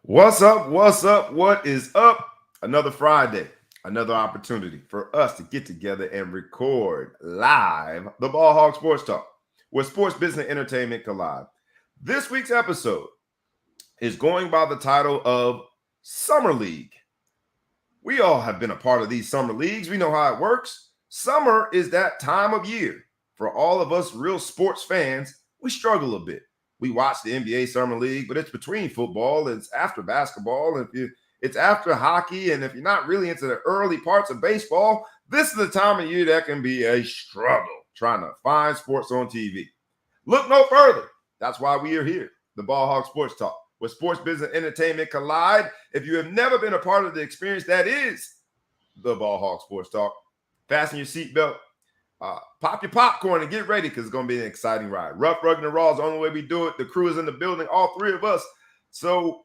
What's up? What's up? What is up? Another Friday, another opportunity for us to get together and record live the Ball Hog Sports Talk, where sports, business, and entertainment collide. This week's episode is going by the title of Summer League. We all have been a part of these summer leagues. We know how it works. Summer is that time of year. For all of us real sports fans, we struggle a bit. We watch the NBA Summer League, but it's between football, it's after basketball, it's after hockey, and if you're not really into the early parts of baseball, this is the time of year that can be a struggle trying to find sports on TV. Look no further. That's why we are here, the Ball Hog Sports Talk, where sports, business, and entertainment collide. If you have never been a part of the experience that is the Ball Hog Sports Talk, fasten your seatbelt. Pop your popcorn and get ready because it's going to be an exciting ride. Rough, rugged, and raw is the only way we do it. The crew is in the building, all three of us. So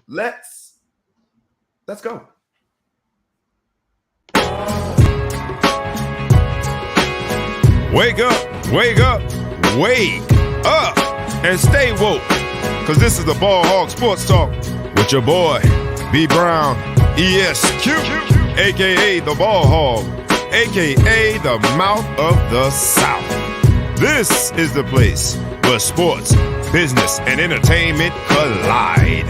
let's go. Wake up, wake up, wake up, and stay woke. Because this is the Ball Hog Sports Talk with your boy, B. Brown, ESQ, a.k.a. the Ball Hog, a.k.a. the Mouth of the South. This is the place where sports, business, and entertainment collide.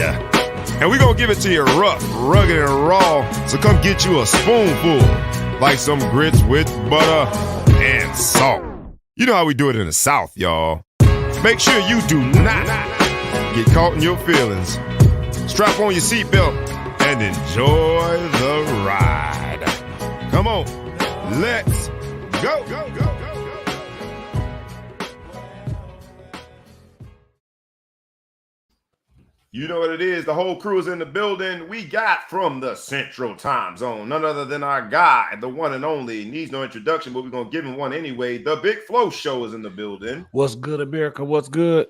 And we're going to give it to you rough, rugged, and raw. So come get you a spoonful, like some grits with butter and salt. You know how we do it in the South, y'all. Make sure you do not get caught in your feelings. Strap on your seatbelt and enjoy the ride. Come on. Let's go. You know what it is. The whole crew is in the building. We got from the Central Time Zone, none other than our guy, the one and only. Needs no introduction, but we're going to give him one anyway. The Big Flow Show is in the building. What's good, America? What's good?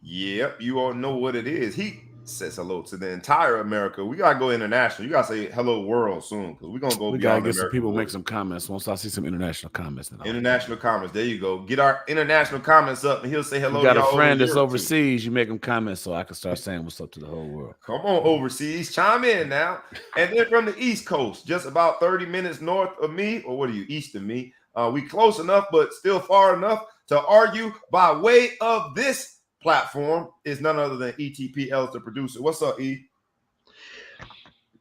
Yep, you all know what it is. He says hello to the entire America. We gotta go international. You gotta say hello world soon because we're gonna go. We gotta get some people make some comments. Once I see some international comments, international comments. There you go. Get our international comments up, and he'll say hello. You got a friend that's overseas. You make them comments so I can start saying what's up to the whole world. Come on, overseas, chime in now. And then from the East Coast, just about 30 minutes north of me, or what are you, east of me? We close enough, but still far enough to argue by way of this platform is none other than ETPL, the producer. What's up, E?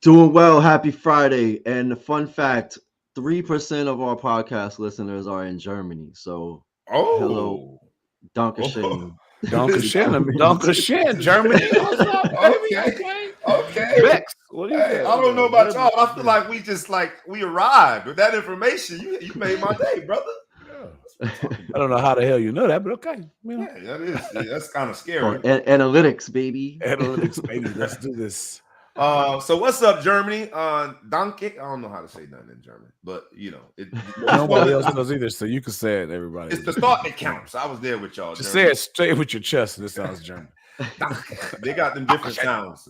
Doing well. Happy Friday. And the fun fact, 3% of our podcast listeners are in Germany. So hello, Dankeschön. Dankeschön, Germany. Okay. Bex, what do you think? I don't know about y'all. I feel like we arrived with that information. You made my day, brother. I don't know how the hell you know that, but okay. That's kind of scary. Analytics, baby. Analytics, baby. Let's do this. So what's up, Germany? Danke. I don't know how to say nothing in German, but nobody else knows either, so you can say it, everybody. It's the thought that counts. I was there with y'all. Just say it straight with your chest, and it sounds German. They got them different sounds.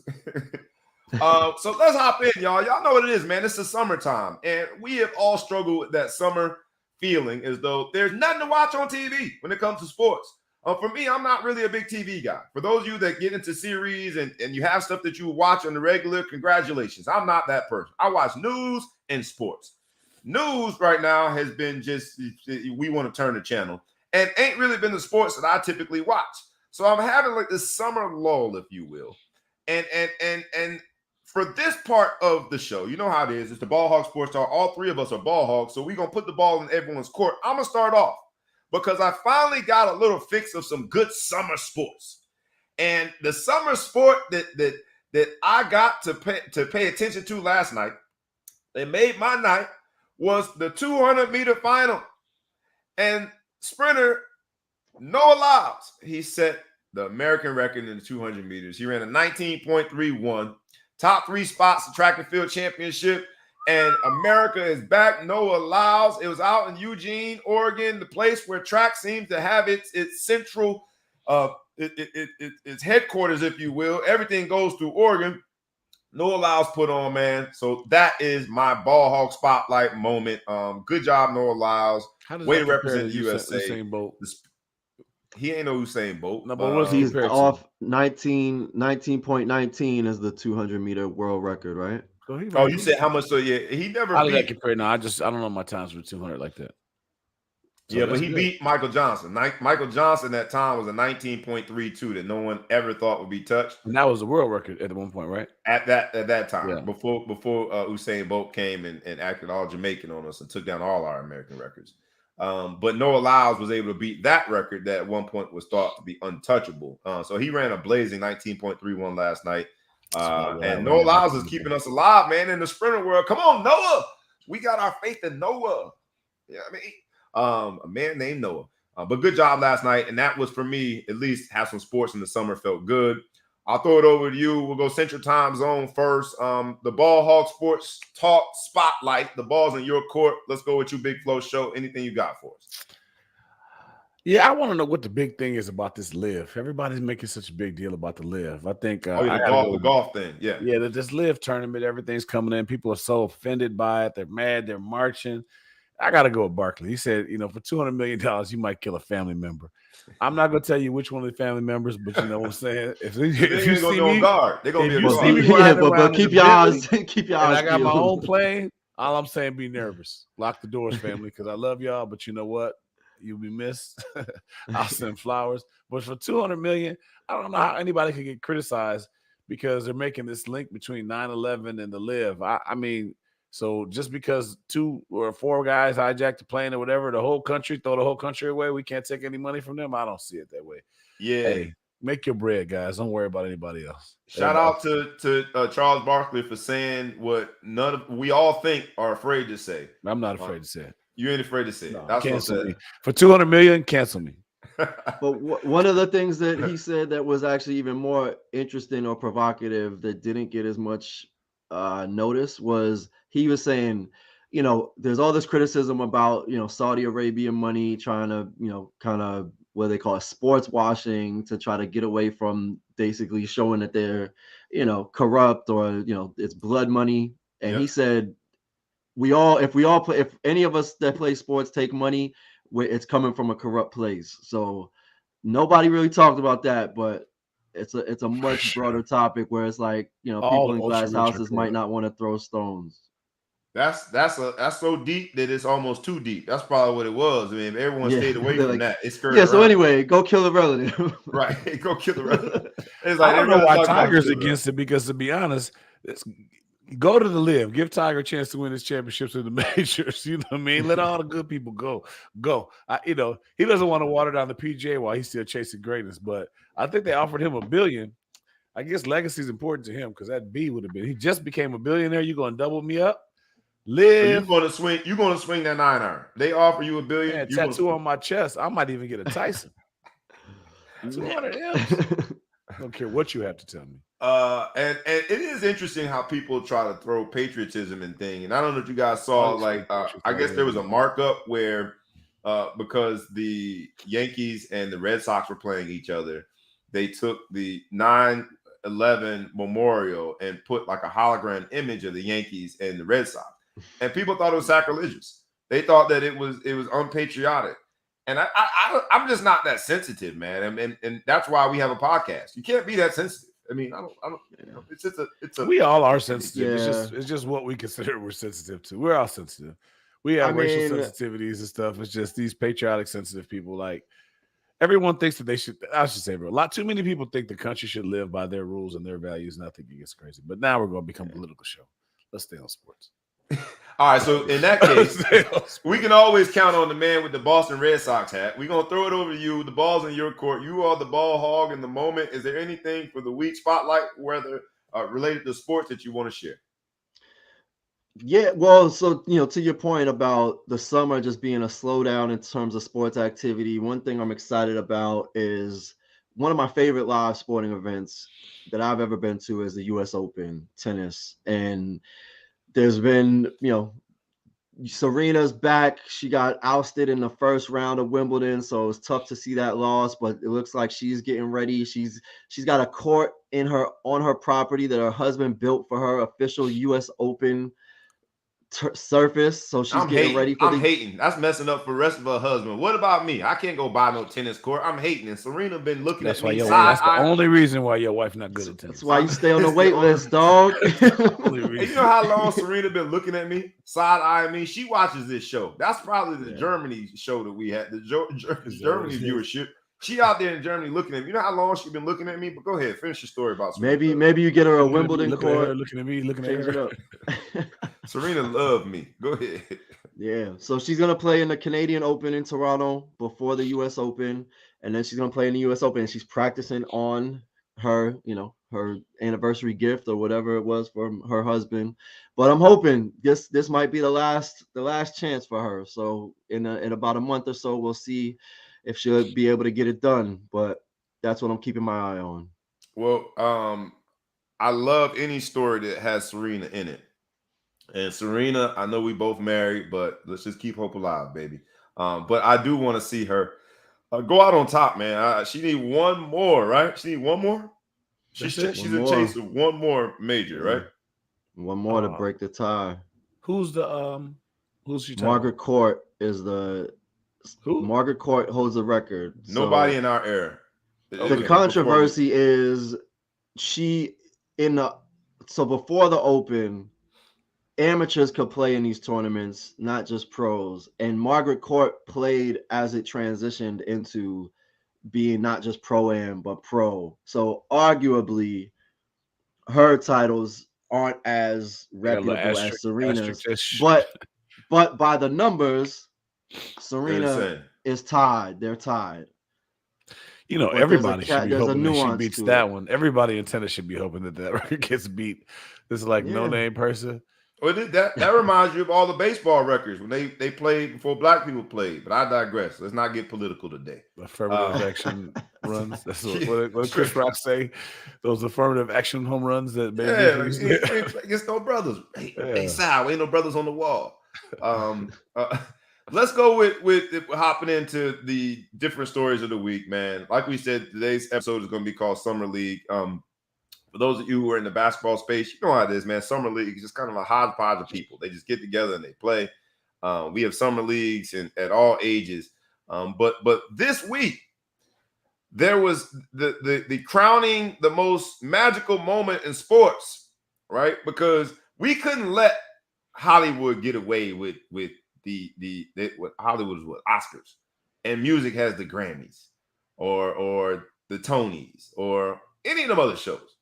So let's hop in, y'all. Y'all know what it is, man. It's the summertime, and we have all struggled with that summer feeling as though there's nothing to watch on TV when it comes to sports. For me, I'm not really a big TV guy. For those of you that get into series and you have stuff that you watch on the regular, congratulations. I'm not that person. I watch news and sports. News right now has been just, we want to turn the channel, and ain't really been the sports that I typically watch. So I'm having like this summer lull, if you will. And for this part of the show, you know how it is. It's the Ball Hog Sports Talk. All three of us are ball hogs, so we're going to put the ball in everyone's court. I'm going to start off because I finally got a little fix of some good summer sports. And the summer sport that I got to pay attention to last night, they made my night, was the 200-meter final. And sprinter Noah Lyles, he set the American record in the 200 meters. He ran a 19.31. Top 3 spots, the track and field championship, and America is back. Noah Lyles. It was out in Eugene, Oregon, the place where track seems to have its central, its headquarters, if you will. Everything goes through Oregon. Noah Lyles put on, man. So that is my ball hog spotlight moment. Good job, Noah Lyles. Way to represent the USA. He ain't no Usain Bolt. No, but what's he He's compared off to? 19.19 is the 200-meter world record, right? So he Oh, right you there. said how much? So yeah, he never How did that beat. compare? No, I don't know my times for 200 like that. So Yeah, but he good. beat Michael Johnson. Michael Johnson that time was a 19.32 that no one ever thought would be touched. And that was the world record at one point, right? At that time, Yeah. before Usain Bolt came and acted all Jamaican on us and took down all our American records. But Noah Lyles was able to beat that record that at one point was thought to be untouchable. So he ran a blazing 19.31 last night. And Noah Lyles is keeping us alive, man, in the sprinter world. Come on, Noah. We got our faith in Noah. Yeah, I mean, a man named Noah. But good job last night. And that was, for me, at least have some sports in the summer. Felt good. I'll throw it over to you. We'll go Central Time Zone first. The Ball Hog Sports Talk Spotlight. The ball's in your court. Let's go with you, Big Flow Show. Anything you got for us? Yeah, I want to know what the big thing is about this live. Everybody's making such a big deal about the live. I think the golf thing. Yeah. Yeah, this live tournament, everything's coming in. People are so offended by it. They're mad. They're marching. I got to go with Barkley. He said, for $200 million, you might kill a family member. I'm not going to tell you which one of the family members, but you know what I'm saying? If you see me, guard. They're going to be a guard. See me but keep your eyes and I got my own plane, all I'm saying, be nervous. Lock the doors, family, because I love y'all, but you know what? You'll be missed. I'll send flowers. But for $200 million, I don't know how anybody could get criticized because they're making this link between 9/11 and the live. I mean, so just because 2 or 4 guys hijacked the plane or whatever, throw the whole country away, we can't take any money from them? I don't see it that way. Yeah. Hey, make your bread, guys. Don't worry about anybody else. Shout out to Charles Barkley for saying what we all think are afraid to say. I'm not afraid to say it. You ain't afraid to say it. No, that's cancel me. For $200 million, cancel me. But one of the things that he said that was actually even more interesting or provocative that didn't get as much notice was he was saying, there's all this criticism about, Saudi Arabian money trying to, kind of what they call it, sports washing, to try to get away from basically showing that they're, corrupt or, it's blood money. And he said, if any of us that play sports take money, it's coming from a corrupt place. So nobody really talked about that, but it's a much broader topic where it's like, people in glass houses might not want to throw stones. That's so deep that it's almost too deep. That's probably what it was. I mean, if everyone stayed away from that, it's skirted around. So anyway, go kill a relative. Right. Go kill a relative. It's like, I don't know why Tiger's against it, because to be honest, go to the live. Give Tiger a chance to win his championships in the majors. You know what I mean? Let all the good people go. He doesn't want to water down the PGA while he's still chasing greatness. But I think they offered him $1 billion. I guess legacy is important to him because that B would have been. He just became a billionaire. You going to double me up? Live. You're going to swing that 9-iron. They offer you $1 billion. Yeah, tattoo on my chest. I might even get a Tyson. 200 M's. I don't care what you have to tell me. And it is interesting how people try to throw patriotism and thing. And I don't know if you guys saw, I guess there was a markup where because the Yankees and the Red Sox were playing each other, they took the 9/11 memorial and put like a hologram image of the Yankees and the Red Sox. And people thought it was sacrilegious. They thought that it was unpatriotic. And I'm just not that sensitive, man. And that's why we have a podcast. You can't be that sensitive. I mean, I don't. It's a. We all are sensitive. Yeah. It's just what we consider we're sensitive to. We're all sensitive. We have racial sensitivities and stuff. It's just these patriotic sensitive people. Like everyone thinks that they should. I should say, bro. A lot too many people think the country should live by their rules and their values, and I think it gets crazy. But now we're going to become a political show. Let's stay on sports. All right, so in that case, we can always count on the man with the Boston Red Sox hat. We're going to throw it over to you. The ball's in your court. You are the ball hog in the moment. Is there anything for the week spotlight, whether related to sports, that you want to share? Yeah, well, so, to your point about the summer just being a slowdown in terms of sports activity, one thing I'm excited about is one of my favorite live sporting events that I've ever been to is the U.S. Open tennis. And there's been, Serena's back. She got ousted in the first round of Wimbledon, so it's tough to see that loss, but it looks like she's getting ready. She's got a court on her property that her husband built for her, official U.S. Open surface, so she's getting ready for I'm hating. That's messing up for the rest of her husband. What about me? I can't go buy no tennis court. I'm hating. And Serena been looking That's at why me your side that's the eye. only reason why your wife not good at tennis. That's why you stay on the It's wait the only- list, dog. Only And reason. you know how long Serena been looking at me, side eyeing me? She watches this show. That's probably the Germany show that we had, the Germany viewership. She out there in Germany looking at me. You know how long she been looking at me? But go ahead, finish your story about Serena. Maybe you get her a Wimbledon court. Looking at me, looking at Change it her. up. Serena loved me. Go ahead. Yeah, so she's gonna play in the Canadian Open in Toronto before the U.S. Open, and then she's gonna play in the U.S. Open. And she's practicing on her, her anniversary gift or whatever it was from her husband. But I'm hoping this might be the last chance for her. So in about a month or so, we'll see if she'll be able to get it done. But that's what I'm keeping my eye on. Well, I love any story that has Serena in it. And Serena, I know we both married, but let's just keep hope alive, baby. But I do want to see her go out on top, man. She need one more, right? She need one more. She's in chase of one more major, right? One more to break the tie. Who's she? Margaret Court is who? Margaret Court holds the record. Nobody in our era. The controversy is so before the Open, amateurs could play in these tournaments, not just pros. And Margaret Court played as it transitioned into being not just pro-am, but pro. So arguably, her titles aren't as reputable as Serena's. But by the numbers, Serena is tied. They're tied. Everybody should be hoping that she beats that one. Everybody in tennis should be hoping that record gets beat. This is no-name person. Well, that reminds you of all the baseball records when they played before black people played. But I digress. Let's not get political today. Affirmative action runs. That's what Chris Rock say. Those affirmative action home runs that against no brothers. Hey, Sal, ain't no brothers on the wall. Let's go with hopping into the different stories of the week, man. Like we said, today's episode is going to be called Summer League. For those of you who are in the basketball space, you know how it is, man. Summer League is just kind of a hodgepodge of people. They just get together and they play. We have summer leagues at all ages. But this week, there was the crowning, the most magical moment in sports, right? Because we couldn't let Hollywood get away with what Hollywood is what Oscars, and music has the Grammys or the Tonys or any of them other shows.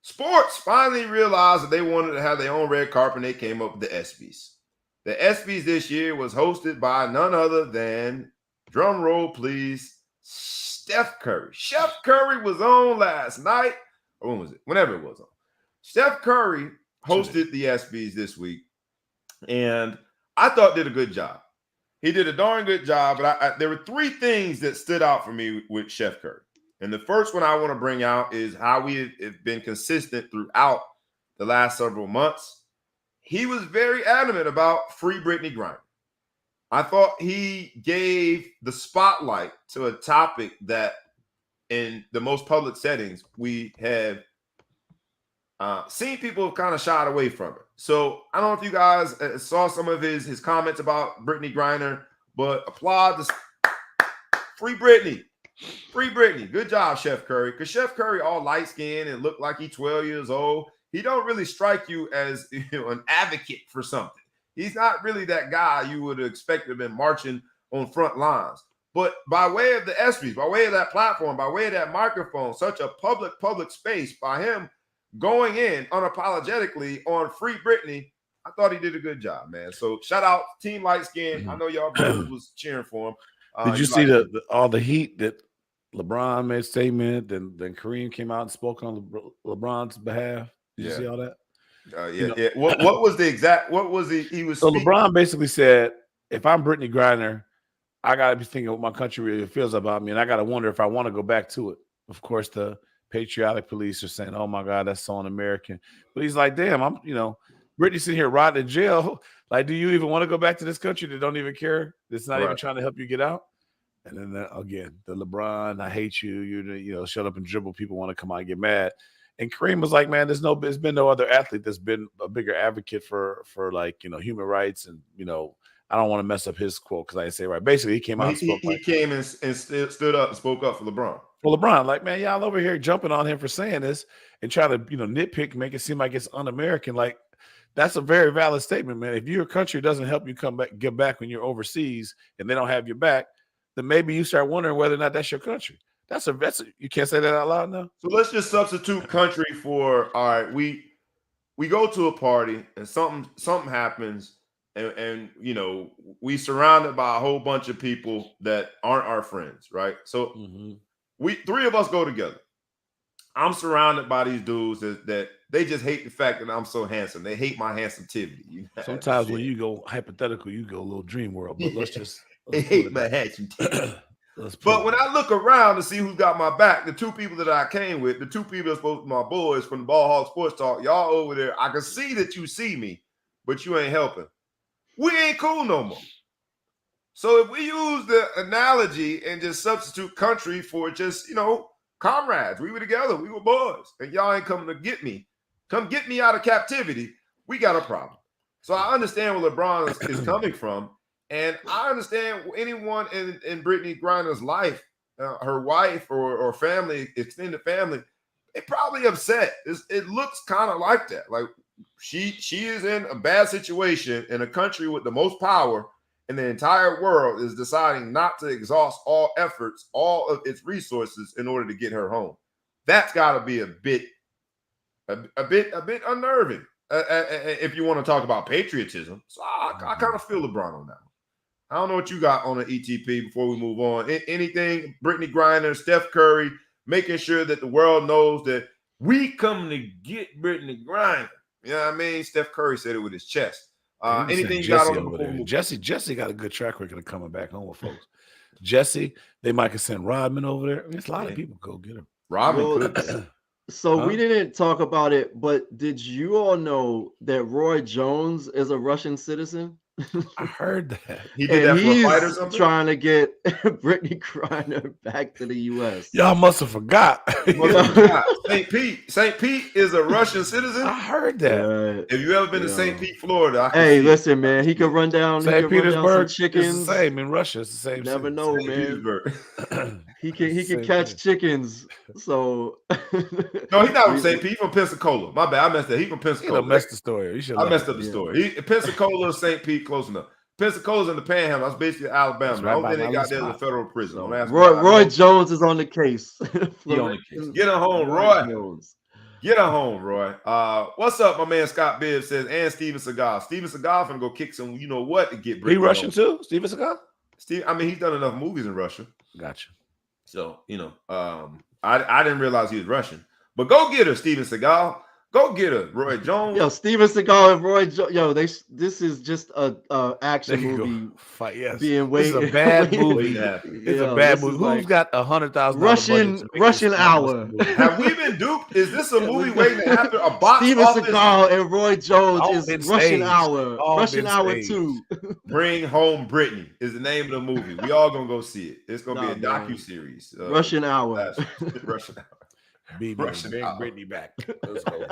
Sports finally realized that they wanted to have their own red carpet, and they came up with the ESPYs. The ESPYs this year was hosted by none other than, drum roll please, Steph Curry. Chef Curry was on last night, or when was it? Whenever it was on. Steph Curry hosted the ESPYs this week, and I thought did a good job. He did a darn good job, but there were three things that stood out for me with Chef Curry. And the first one I want to bring out is how we have been consistent throughout the last several months. He was very adamant about free Brittany Griner. I thought he gave the spotlight to a topic that in the most public settings we have seen people have kind of shied away from it. So I don't know if you guys saw some of his comments about Brittany Griner, but applaud the free Brittany. Free Brittany. Good job, Chef Curry. Because Chef Curry all light-skinned and looked like he's 12 years old. He don't really strike you as an advocate for something. He's not really that guy you would expect to have been marching on front lines. But by way of the ESPYs, by way of that platform, by way of that microphone, such a public space, by him going in unapologetically on free Brittany, I thought he did a good job, man. So shout out Team Light Skin. I know y'all brothers was cheering for him. Did you see all the heat that LeBron made a statement, then Kareem came out and spoke on LeBron's behalf? Did you see all that? Yeah. What was he was so speaking? LeBron basically said, if I'm Brittany Griner, I gotta be thinking what my country really feels about me, and I gotta wonder if I want to go back to it. Of course, the patriotic police are saying, oh my God, that's so un-American. But he's like, damn, I'm Brittany's sitting here rotting in jail. Like, do you even want to go back to this country that don't even care? That's not even trying to help you get out? And then again, the LeBron, I hate you. You shut up and dribble. People want to come out and get mad. And Kareem was like, man, there's been no other athlete that's been a bigger advocate for like, human rights. And, I don't want to mess up his quote because I didn't say it right. Basically, he came out and spoke. He came and stood up and spoke up for LeBron. For LeBron, like, man, y'all over here jumping on him for saying this and try to, nitpick, make it seem like it's un-American. Like, that's a very valid statement, man. If your country doesn't help you give back when you're overseas and they don't have your back, then maybe you start wondering whether or not that's your country. That's you can't say that out loud now. So let's just substitute country for, all right, we go to a party and something happens and we surrounded by a whole bunch of people that aren't our friends, right? So we three of us go together. I'm surrounded by these dudes that they just hate the fact that I'm so handsome. They hate my handsomity. Sometimes when you go hypothetical, you go a little dream world, but let's they hate my handsomity. But when I look around to see who's got my back, the two people that I came with, the two people that's supposed to be my boys from the Ball Hog Sports Talk, y'all over there, I can see that you see me, but you ain't helping. We ain't cool no more. So if we use the analogy and just substitute country for just, comrades, we were together, we were boys, and y'all ain't coming to get me. Come get me out of captivity. We got a problem. So I understand where LeBron is coming from. And I understand anyone in Brittany Griner's life, her wife or family, extended family, they probably upset. It looks kind of like that. Like she is in a bad situation in a country with the most power in the entire world is deciding not to exhaust all efforts, all of its resources in order to get her home. That's got to be a bit unnerving if you want to talk about patriotism. So I kind of feel LeBron on that. I don't know what you got on the ETP before we move on. Anything, Brittany Griner, Steph Curry, making sure that the world knows that we come to get Brittany Griner. You know what I mean? Steph Curry said it with his chest. Anything you got on over there? Jesse got a good track record of coming back home with folks. Jesse, they might could send Rodman over there. There's a lot of people go get him. Rodman could. So we didn't talk about it, but did you all know that Roy Jones is a Russian citizen? I heard that. He did that for a fight or something? Trying to get Brittany Griner back to the U.S. Y'all must have forgot. St. Pete is a Russian citizen. I heard that. Have you ever been to St. Pete, Florida? Hey, listen, man. He could run down. St. Petersburg. Chickens. It's the same in Russia. It's the same. Never know, man. He can catch chickens. So no, he's not from St. Pete. He's from Pensacola. My bad. I messed that. He's from Pensacola. You messed the story. I messed up the story. Pensacola, St. Pete, close enough. Pensacola's in the Panhandle. That's basically Alabama. I don't think they got there as a federal prison. So Roy Jones is on the case. He on the case. Get her home, Roy. Get her home, Roy. What's up, my man Scott Bibbs says, and Steven Seagal. Steven Seagal finna go kick some, you know what, to get Brittany. He Russian too, Steven Seagal? He's done enough movies in Russia. Gotcha. So, I didn't realize he was Russian. But go get her, Steven Seagal. Go get her, Roy Jones. Yo, Steven Seagal and Roy Jones. Yo, this is just a action movie. Fight, yes. Being waited. It's a bad movie. It's a bad movie. Who's got $100,000 Russian Hour? Have we been duped? Is this a movie waiting to happen? A box Steven office? Seagal and Roy Jones is Russian Hour. All Russian Hour 2. Bring Home Brittany is the name of the movie. We all gonna go see it. It's gonna be a docu-series. Russian Hour. Russian Hour. Bring Brittany back. Let's go.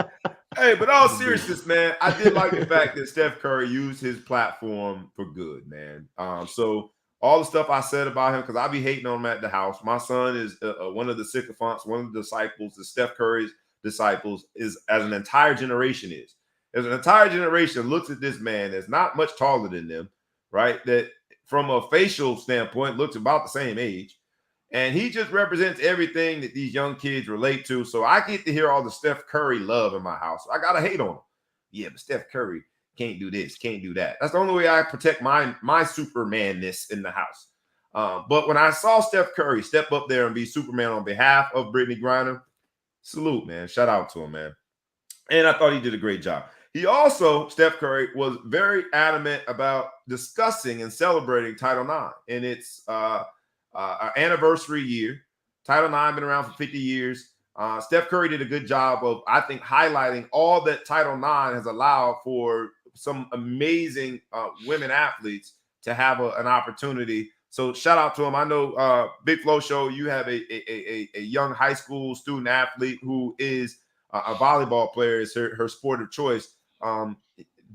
Hey, but all seriousness, man, I did like the fact that Steph Curry used his platform for good, man. So all the stuff I said about him, because I be hating on him at the house. My son is one of the sycophants, one of the disciples, the Steph Curry's disciples, is as an entire generation is. As an entire generation looks at this man that's not much taller than them, right? That from a facial standpoint looks about the same age. And he just represents everything that these young kids relate to. So I get to hear all the Steph Curry love in my house. I got to hate on him. Yeah, but Steph Curry can't do this, can't do that. That's the only way I protect my Superman-ness in the house. But when I saw Steph Curry step up there and be Superman on behalf of Brittany Griner, salute, man. Shout out to him, man. And I thought he did a great job. He also, Steph Curry, was very adamant about discussing and celebrating Title IX and its our anniversary year. Title IX been around for 50 years. Steph Curry did a good job of, I think, highlighting all that Title IX has allowed for some amazing women athletes to have an opportunity. So shout out to him. I know Big Flow Show, you have a young high school student athlete who is a volleyball player is her sport of choice.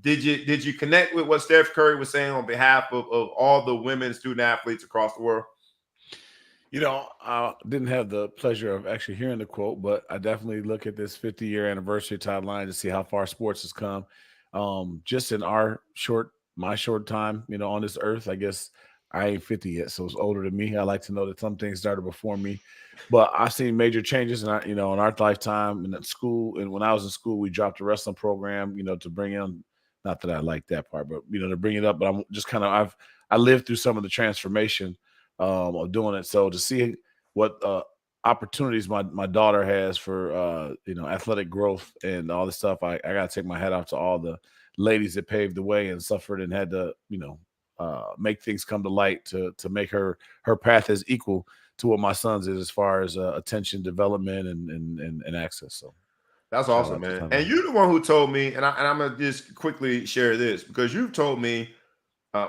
Did you connect with what Steph Curry was saying on behalf of all the women student athletes across the world? I didn't have the pleasure of actually hearing the quote, but I definitely look at this 50-year anniversary timeline to see how far sports has come. Just in my short time, on this earth, I guess I ain't 50 yet, so it's older than me. I like to know that some things started before me, but I've seen major changes in our lifetime. And at school, and when I was in school, we dropped a wrestling program, to bring in. Not that I like that part, but to bring it up. But I'm just I lived through some of the transformation of doing it. So to see what opportunities my daughter has for athletic growth and all this stuff, I got to take my hat off to all the ladies that paved the way and suffered and had to make things come to light to make her path as equal to what my son's is as far as attention, development, and access. So that's awesome, man. And you're the one who told me, and I'm gonna just quickly share this because you've told me.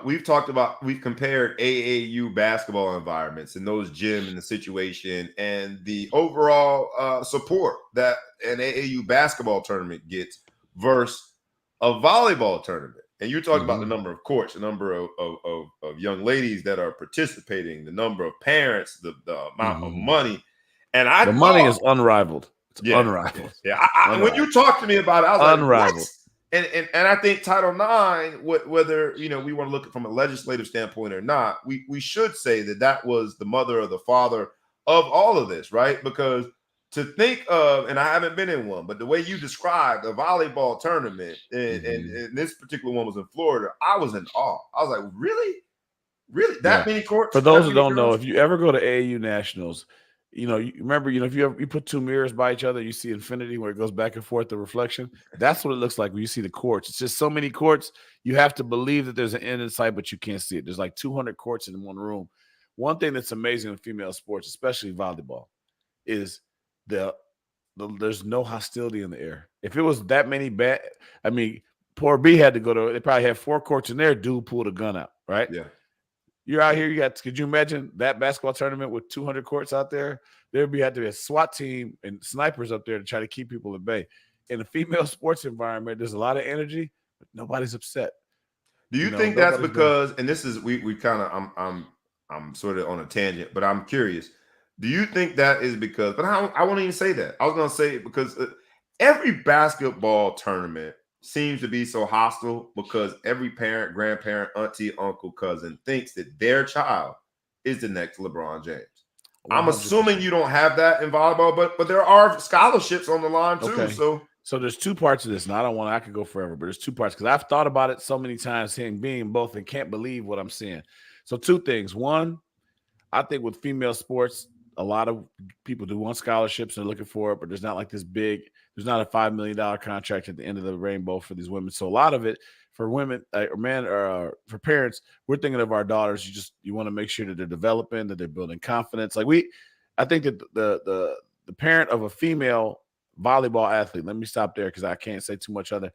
We've compared AAU basketball environments and those gym and the situation and the overall support that an AAU basketball tournament gets versus a volleyball tournament. And you're talking about the number of courts, the number of young ladies that are participating, the number of parents, the amount of money. And the money is unrivaled. It's unrivaled. Yeah. Unrivaled. When you talked to me about it, I was unrivaled. Like, what? And I think Title IX, whether we want to look at it from a legislative standpoint or not, we should say that was the mother or the father of all of this, right? Because to think of, and I haven't been in one, but the way you described a volleyball tournament, and this particular one was in Florida, I was in awe. I was like, really that many courts? For those who don't know, if you ever go to AAU Nationals, you remember, if you put two mirrors by each other, you see infinity where it goes back and forth, the reflection. That's what it looks like when you see the courts. It's just so many courts. You have to believe that there's an end in sight, but you can't see it. There's like 200 courts in one room. One thing that's amazing in female sports, especially volleyball, is there's no hostility in the air. If it was that many poor B had to go to. They probably had 4 courts in there. Dude pulled a gun out, right? Yeah. You're out here. Could you imagine that basketball tournament with 200 courts out there? There'd had to be a SWAT team and snipers up there to try to keep people at bay. In a female sports environment, there's a lot of energy, but nobody's upset. Do you think that's because? And this is we kind of I'm sort of on a tangent, but I'm curious. Do you think that is because? But I won't even say that. I was going to say it because every basketball tournament seems to be so hostile because every parent, grandparent, auntie, uncle, cousin thinks that their child is the next LeBron James. 100%. I'm assuming you don't have that in volleyball, but there are scholarships on the line too. Okay. So there's 2 parts of this. Now I could go forever, but there's 2 parts because I've thought about it so many times, being both, and can't believe what I'm seeing. So 2 things. One, I think with female sports, a lot of people do want scholarships and they're looking for it, but there's not like this big. There's not a $5 million contract at the end of the rainbow for these women. So a lot of it for women or men or for parents, we're thinking of our daughters. You want to make sure that they're developing, that they're building confidence. I think that the parent of a female volleyball athlete, let me stop there because I can't say too much other,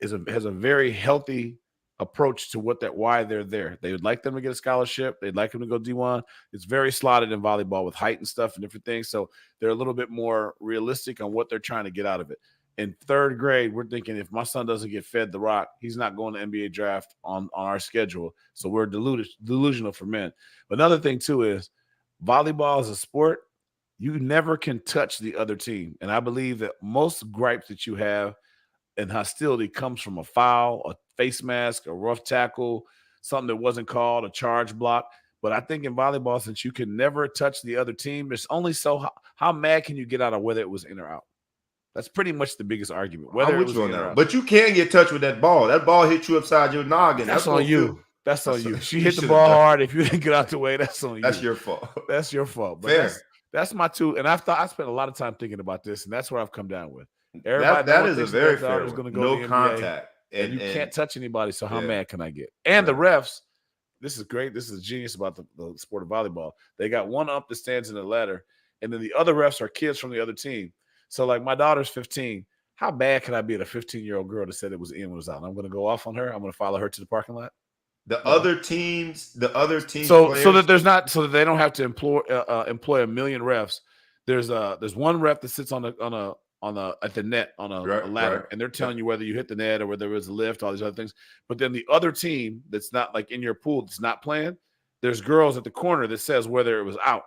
has a very healthy approach to why they're there. They would like them to get a scholarship. They'd like them to go D1. It's very slotted in volleyball with height and stuff and different things. So they're a little bit more realistic on what they're trying to get out of it. In 3rd grade, we're thinking if my son doesn't get fed the rock, he's not going to NBA draft on our schedule. So we're delusional for men. But another thing too is volleyball is a sport. You never can touch the other team. And I believe that most gripes that you have and hostility comes from a foul, a face mask, a rough tackle, something that wasn't called, a charge block. But I think in volleyball, since you can never touch the other team, there's only how mad can you get out of whether it was in or out? That's pretty much the biggest argument. Whether it was in or out. But you can get touched with that ball. That ball hit you upside your noggin. That's on you. That's on you. She hit the ball hard. If you didn't get out the way, that's on you. That's your fault. That's your fault. But that's my 2. And I spent a lot of time thinking about this, and that's where I've come down with. Everybody that is a very fair one. No contact. And you can't touch anybody, so how mad can I get? And the refs, this is great. This is genius about the sport of volleyball. They got one ump that stands in the ladder, and then the other refs are kids from the other team. So, like, my daughter's 15. How bad can I be at a 15-year-old girl that said it was in when it was out? I'm going to go off on her. I'm going to follow her to the parking lot. Other teams. So that they don't have to employ a million refs. There's one ref that sits on at the net on a ladder, right. and they're telling you whether you hit the net or whether there was a lift, all these other things. But then the other team that's not like in your pool, that's not playing, there's girls at the corner that says whether it was out,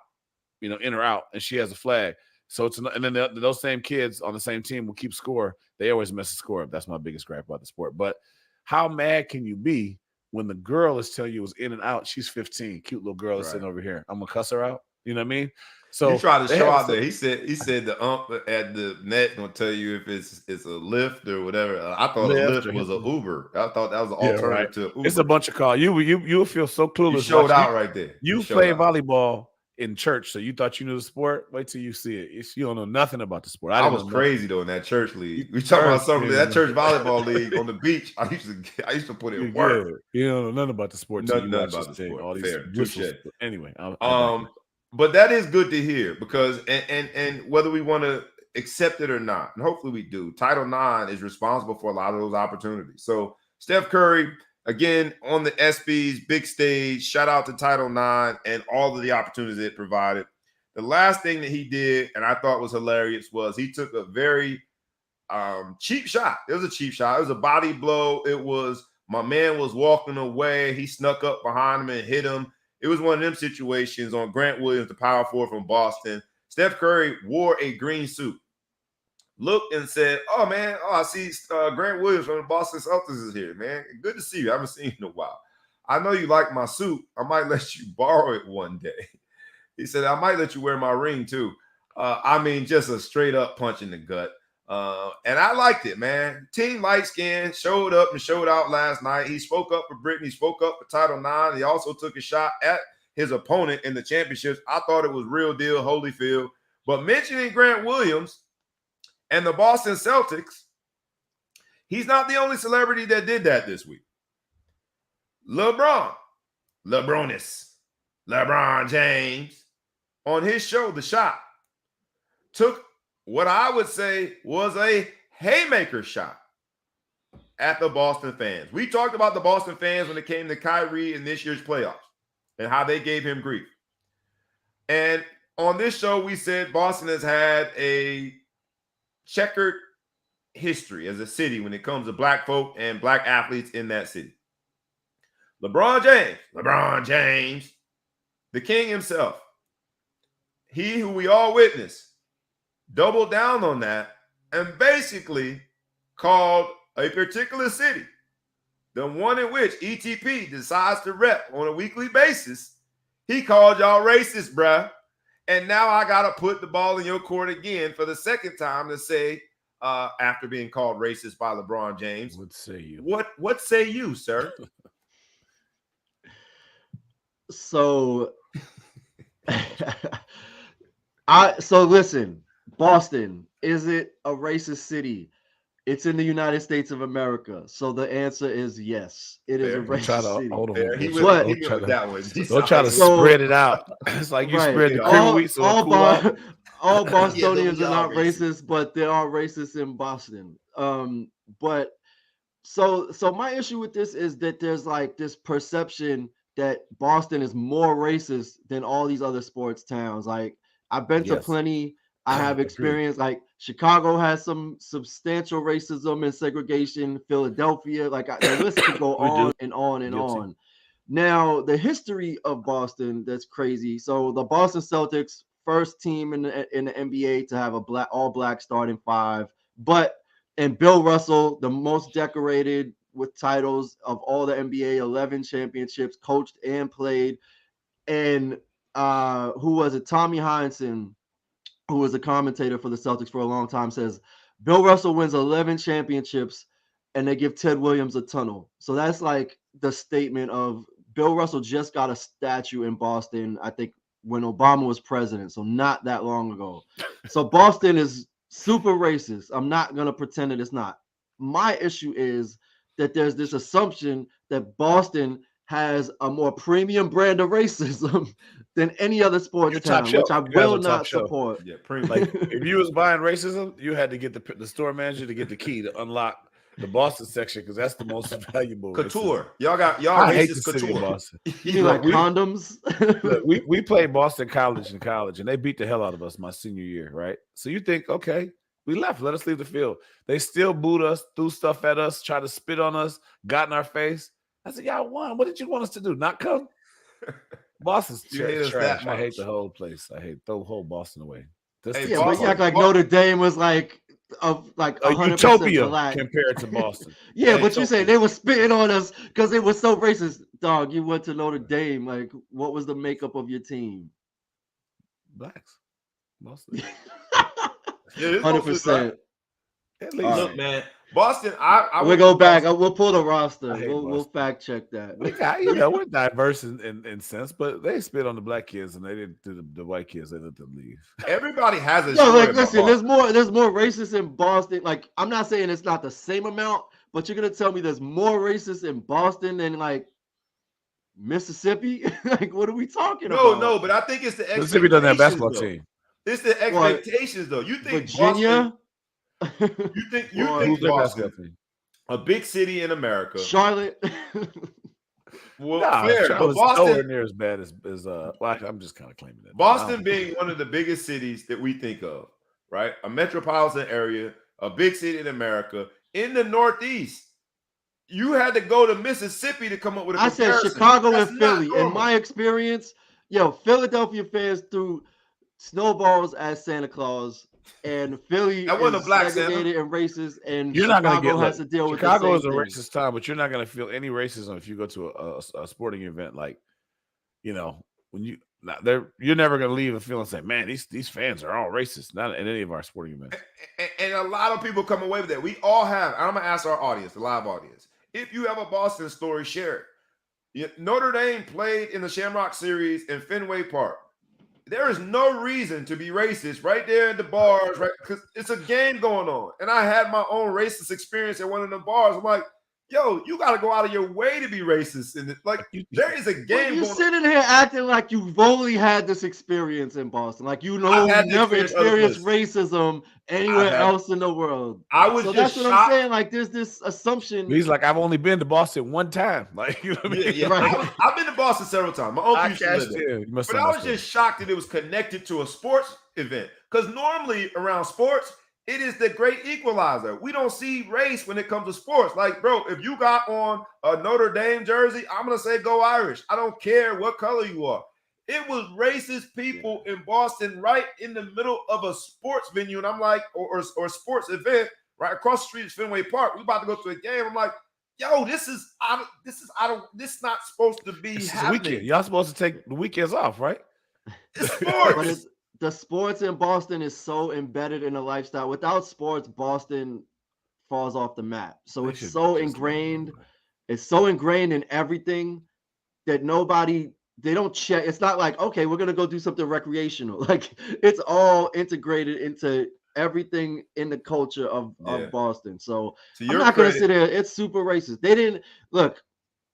in or out, and she has a flag. So and then those same kids on the same team will keep score. They always mess the score up. That's my biggest gripe about the sport. But how mad can you be when the girl is telling you it was in and out? She's 15, cute little girl is sitting over here. I'm gonna cuss her out. You know what I mean? So you try to show out there. He said the ump at the net gonna tell you if it's a lift or whatever. I thought a lift was an Uber. I thought that was an alternative to Uber. It's a bunch of calls. You feel so clueless. You showed out right there. You play volleyball in church, so you thought you knew the sport. Wait till you see it. You don't know nothing about the sport. I was crazy though in that church league. We talking about something that church volleyball league on the beach. I used to put in work. You don't know nothing about the sport. Nothing about the sport. All these whistles. Anyway, but that is good to hear because and whether we want to accept it or not, and hopefully we do, Title IX is responsible for a lot of those opportunities. So Steph Curry, again, on the ESPYs, big stage, shout out to Title IX and all of the opportunities it provided. The last thing that he did, and I thought was hilarious, was he took a very cheap shot. It was a cheap shot. It was a body blow. It was, my man was walking away. He snuck up behind him and hit him. It was one of them situations on Grant Williams, the power forward from Boston. Steph Curry wore a green suit, looked and said, "Oh, man, I see Grant Williams from the Boston Celtics is here, man. Good to see you. I haven't seen you in a while. I know you like my suit. I might let you borrow it one day." He said, "I might let you wear my ring too." Just a straight up punch in the gut. And I liked it, man. Team Light Skin showed up and showed out last night. He spoke up for Brittany, he spoke up for Title IX. He also took a shot at his opponent in the championships. I thought it was real deal, Holyfield. But mentioning Grant Williams and the Boston Celtics, he's not the only celebrity that did that this week. LeBron James, on his show, The Shot, took what I would say was a haymaker shot at the Boston fans. We talked about the Boston fans when it came to Kyrie in this year's playoffs and how they gave him grief. And on this show, we said Boston has had a checkered history as a city when it comes to black folk and black athletes in that city. LeBron James, the king himself, he who we all witnessed, doubled down on that and basically called a particular city, the one in which ETP decides to rep on a weekly basis, he called y'all racist, bruh. And now I got to put the ball in your court again for the second time to say, after being called racist by LeBron James, what say you? What say you, sir? So, listen, Boston, is it a racist city? It's in the United States of America. So the answer is yes. It is a racist city. Hold on. Don't try to spread it out. It's like you spread the cream wheat. All Bostonians are not racist, but there are racists in Boston. But my issue with this is that there's like this perception that Boston is more racist than all these other sports towns. Like, I've been to plenty. I have experience. Like, Chicago has some substantial racism and segregation. Philadelphia, the list could go on and on and on. Now, the history of Boston, that's crazy. So the Boston Celtics, first team in the NBA to have a all black starting five. And Bill Russell, the most decorated with titles of all the NBA, 11 championships, coached and played. And who was it? Tommy Heinsohn, who was a commentator for the Celtics for a long time, says Bill Russell wins 11 championships and they give Ted Williams a tunnel. So that's like the statement of Bill Russell just got a statue in Boston, I think, when Obama was president. So not that long ago. So Boston is super racist. I'm not going to pretend that it's not. My issue is that there's this assumption that Boston has a more premium brand of racism than any other sports town, which I will not support. Yeah, like if you was buying racism, you had to get the store manager to get the key to unlock the Boston section because that's the most valuable. Couture, racism. y'all I hate the city of Boston. You mean like condoms? Look, we played Boston College in college, and they beat the hell out of us my senior year, right? So you think, okay, We left. Let us leave the field. They still booed us, threw stuff at us, tried to spit on us, got in our face. I said, y'all won. What did you want us to do? Not come? Boston's trash. I hate the whole place. I hate the whole Boston away. But you act like Notre Dame was like a utopia black compared to Boston. But you say they were spitting on us because it was so racist. Dog, you went to Notre Dame. Like, what was the makeup of your team? Blacks, mostly. 100%. Look, man, Boston. We'll go back. We'll pull the roster. We'll fact check that. We're diverse in sense, but they spit on the black kids and they didn't do the white kids. They let them leave. Everybody has a story. Listen, there's more racists in Boston. Like, I'm not saying it's not the same amount, but you're gonna tell me there's more racists in Boston than like Mississippi. Like, what are we talking about? No, but I think it's the Mississippi doesn't have a basketball team. It's the expectations, though. You think Virginia? Boston, you think Boston, a big city in America, Charlotte. Well, fair, but Boston nowhere near as bad as well, I'm just kind of claiming that. Boston being one of the biggest cities that we think of, right? A metropolitan area, a big city in America, in the Northeast. You had to go to Mississippi to come up with a comparison. I said Chicago and Philly. In my experience, Philadelphia fans threw snowballs at Santa Claus. And Philly is segregated and racist, and you're not Chicago has to deal with Chicago is a racist town, but you're not going to feel any racism if you go to a sporting event. Like, when you're never going to leave and feel and say, man, these fans are all racist. Not in any of our sporting events. And a lot of people come away with that. We all have. I'm going to ask our audience, the live audience, if you have a Boston story, share it. Notre Dame played in the Shamrock Series in Fenway Park. There is no reason to be racist right there in the bars, right? Because it's a game going on. And I had my own racist experience at one of the bars. I'm like, yo, you got to go out of your way to be racist. And there is a game You're sitting here acting like you've only had this experience in Boston. Like, you never experienced racism anywhere else in the world. That's what I'm saying. Like, there's this assumption. He's like, I've only been to Boston one time. Like, you know what I mean? Yeah. Right. I've been to Boston several times. My uncle used to live there. But I was just shocked that it was connected to a sports event. Because normally around sports, it is the great equalizer. We don't see race when it comes to sports. Like, bro, if you got on a Notre Dame jersey, I'm going to say go Irish. I don't care what color you are. It was racist people in Boston right in the middle of a sports venue. And I'm like, or a sports event right across the street is Fenway Park. We about to go to a game. I'm like, yo, this is not supposed to be happening. Weekend. Y'all supposed to take the weekends off, right? It's sports. The sports in Boston is so embedded in the lifestyle. Without sports, Boston falls off the map. So it's so ingrained. It's so ingrained in everything that they don't check. It's not like, okay, we're going to go do something recreational. Like, it's all integrated into everything in the culture of Boston. So I'm not going to sit there. It's super racist. They didn't look.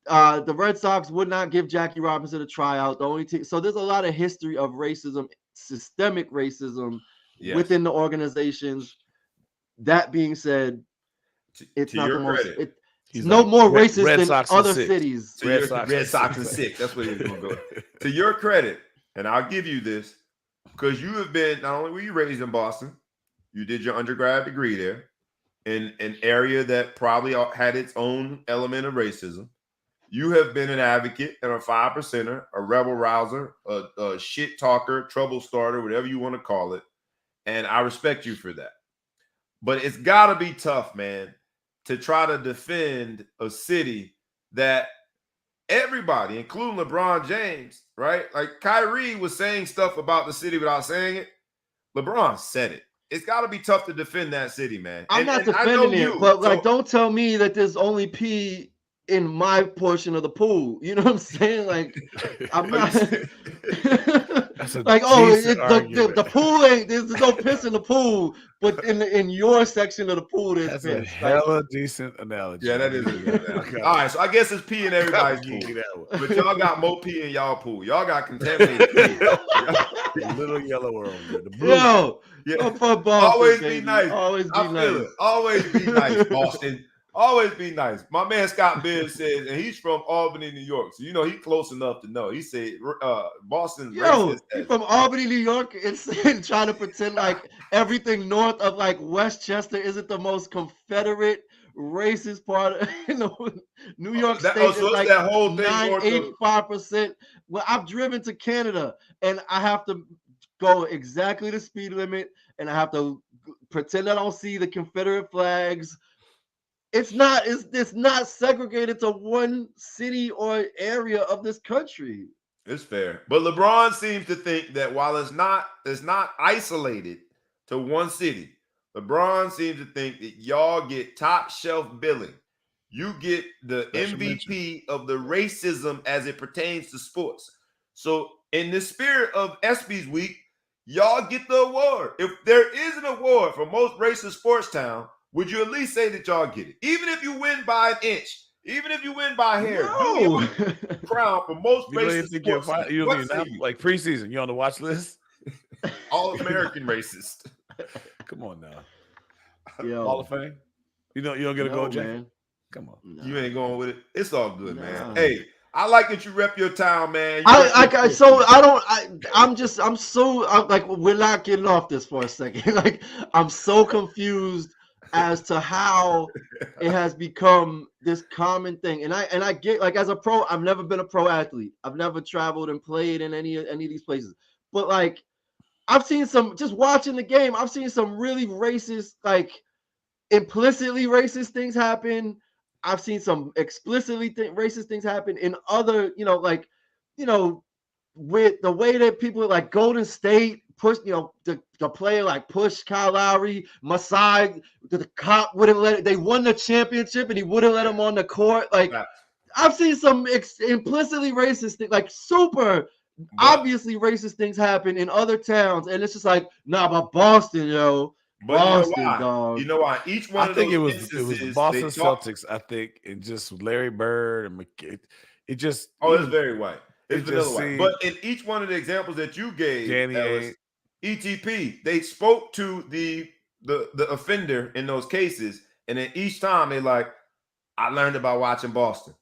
The Red Sox would not give Jackie Robinson a tryout. The only team. So there's a lot of history of racism, systemic racism within the organizations. That being said, it's not the most. It's no more racist than other cities. Red Sox and 6. That's what he's going to go. To your credit, and I'll give you this, because you have been, not only were you raised in Boston, you did your undergrad degree there in an area that probably had its own element of racism. You have been an advocate and a 5%er, a rebel rouser, a shit talker, trouble starter, whatever you want to call it. And I respect you for that. But it's got to be tough, man, to try to defend a city that everybody, including LeBron James, right? Like, Kyrie was saying stuff about the city without saying it. LeBron said it. It's got to be tough to defend that city, man. I'm not defending it, but don't tell me that there's only pee in my portion of the pool. You know what I'm saying? Like, I'm not like, the pool ain't, there's no piss in the pool, but in your section of the pool there's piss. That's a hella decent analogy. Yeah, that is a good analogy. All right, so I guess it's pee in everybody's pool. But y'all got more pee in y'all pool. Y'all got contaminated pee. The little yellow world. The blue. Yo, yeah. Boston, always baby. be nice. Always be nice. Always be nice, Boston. Always be nice. My man Scott Bibb says, and he's from Albany, New York. So, he's close enough to know. He said, Boston's racist. He from Albany, New York, and trying to pretend like everything north of like Westchester isn't the most Confederate racist part of New York State. So is it's like that whole thing. 85%. Well, I've driven to Canada and I have to go exactly the speed limit and I have to pretend I don't see the Confederate flags. It's not segregated to one city or area of this country. It's fair. But LeBron seems to think that while it's not isolated to one city, LeBron seems to think that y'all get top shelf billing. You get the MVP of the racism as it pertains to sports. So in the spirit of ESPYs week, y'all get the award. If there is an award for most racist sports town, would you at least say that y'all get it? Even if you win by an inch, even if you win by a hair, no. you get the crown for most racist sports. Like preseason, you on the watch list? All-American racist. Come on now. Yo. Hall of Fame? You don't get a gold jacket? Man. Come on. No. You ain't going with it. It's all good, man. Hey, I like that you rep your town, man. I'm like, we're not getting off this for a second. Like, I'm so confused as to how it has become this common thing. And I get, like, as a pro, I've never been a pro athlete. I've never traveled and played in any of these places. But like, I've seen some, just watching the game, I've seen some really racist, like implicitly racist things happen. I've seen some explicitly racist things happen in other, with the way that people like Golden State push, the player like pushed Kyle Lowry, Masai, the cop wouldn't let it. They won the championship and he wouldn't let him on the court. Like, I've seen some implicitly racist things, like super obviously racist things happen in other towns, and it's just like, nah, but Boston, yo. But Boston, you know why? dog. You know why? Each one of those it was Boston Celtics, I think, and just Larry Bird and McKay. It just it's very white. It's vanilla white. Seemed, but in each one of the examples that you gave, that was ETP, they spoke to the offender in those cases, and then each time they like, I learned about watching Boston.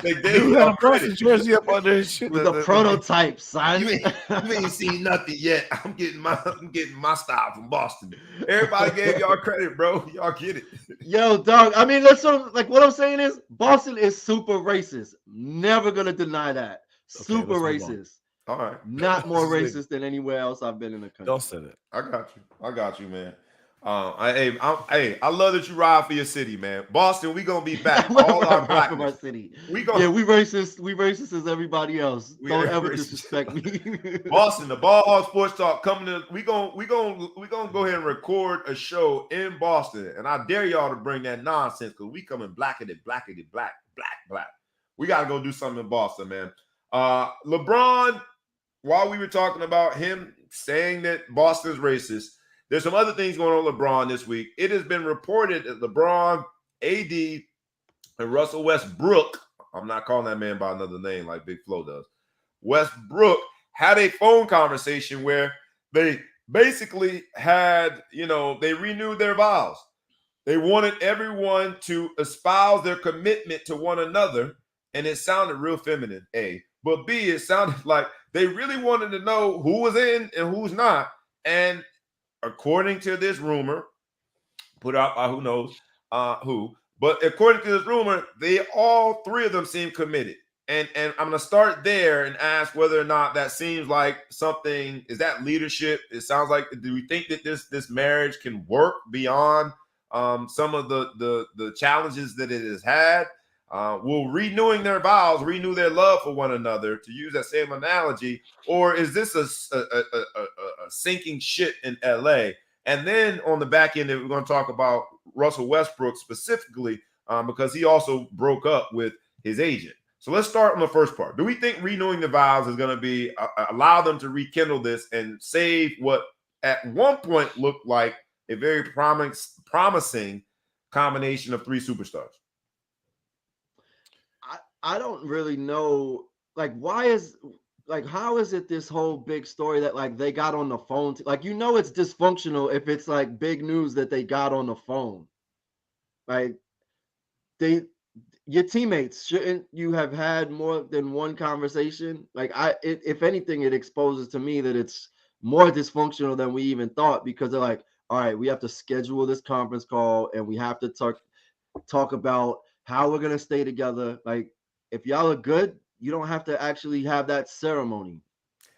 They had a Boston jersey up under his shit. With a prototype, son. You ain't seen nothing yet. I'm getting my style from Boston. Everybody gave y'all credit, bro. Y'all get it. Yo, dog. I mean, that's like what I'm saying is Boston is super racist. Never gonna deny that. Super racist. All right. Not more racist than anywhere else I've been in the country. Don't say that. I got you, man. I love that you ride for your city, man. Boston, we gonna be back. All our blackness. Our city. We racist. We racist as everybody else. Don't ever disrespect me. Boston, the Ball Hog Sports Talk coming to. We gonna go ahead and record a show in Boston, and I dare y'all to bring that nonsense because we coming blackety black. We gotta go do something in Boston, man. LeBron, while we were talking about him saying that Boston's racist. There's some other things going on with LeBron this week. It has been reported that LeBron, AD, and Russell Westbrook, I'm not calling that man by another name like Big Flo does, Westbrook had a phone conversation where they basically had, they renewed their vows. They wanted everyone to espouse their commitment to one another, and it sounded real feminine, A. But B, it sounded like they really wanted to know who was in and who's not, and according to this rumor, put out by who knows who, but according to this rumor, all three of them seem committed. And I'm going to start there and ask whether or not that seems like something, is that leadership? It sounds like, do we think that this marriage can work beyond some of the challenges that it has had? Will renewing their vows renew their love for one another, to use that same analogy, or is this a sinking ship in LA? And then on the back end, we're going to talk about Russell Westbrook specifically because he also broke up with his agent. So let's start on the first part. Do we think renewing the vows is going to be allow them to rekindle this and save what at one point looked like a very promising combination of three superstars? I don't really know, like, how is it this whole big story that like they got on the phone? Like, it's dysfunctional if it's like big news that they got on the phone. Like your teammates, shouldn't you have had more than one conversation? Like if anything, it exposes to me that it's more dysfunctional than we even thought, because they're like, all right, we have to schedule this conference call and we have to talk about how we're gonna stay together. Like, if y'all are good, you don't have to actually have that ceremony.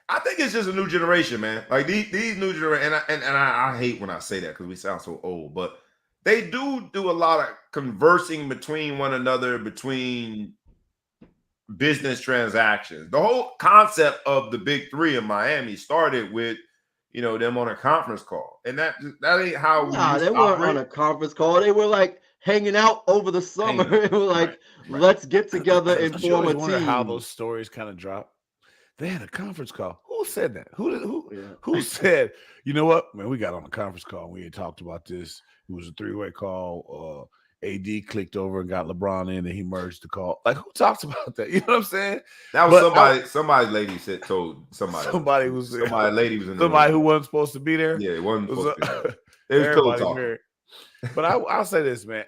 I think it's just a new generation, man. Like these new generation, and I hate when I say that because we sound so old, but they do a lot of conversing between one another, between business transactions. The whole concept of the big three in Miami started with, them on a conference call, and that ain't how we used They to weren't operate. on a conference call. They were like hanging out over the summer. They were like, right. let's get together and You form a always wonder team. how those stories kind of drop. They had a conference call. Who said that? Who said, you know what, man, we got on a conference call. We had talked about this. It was a 3-way call. AD clicked over and got LeBron in, and he merged the call. Like, who talks about that? You know what I'm saying? That was somebody's lady told somebody. Somebody was in somebody who wasn't supposed to be there. Yeah, it wasn't supposed to be there. It was everybody talking. married. But I'll say this, man.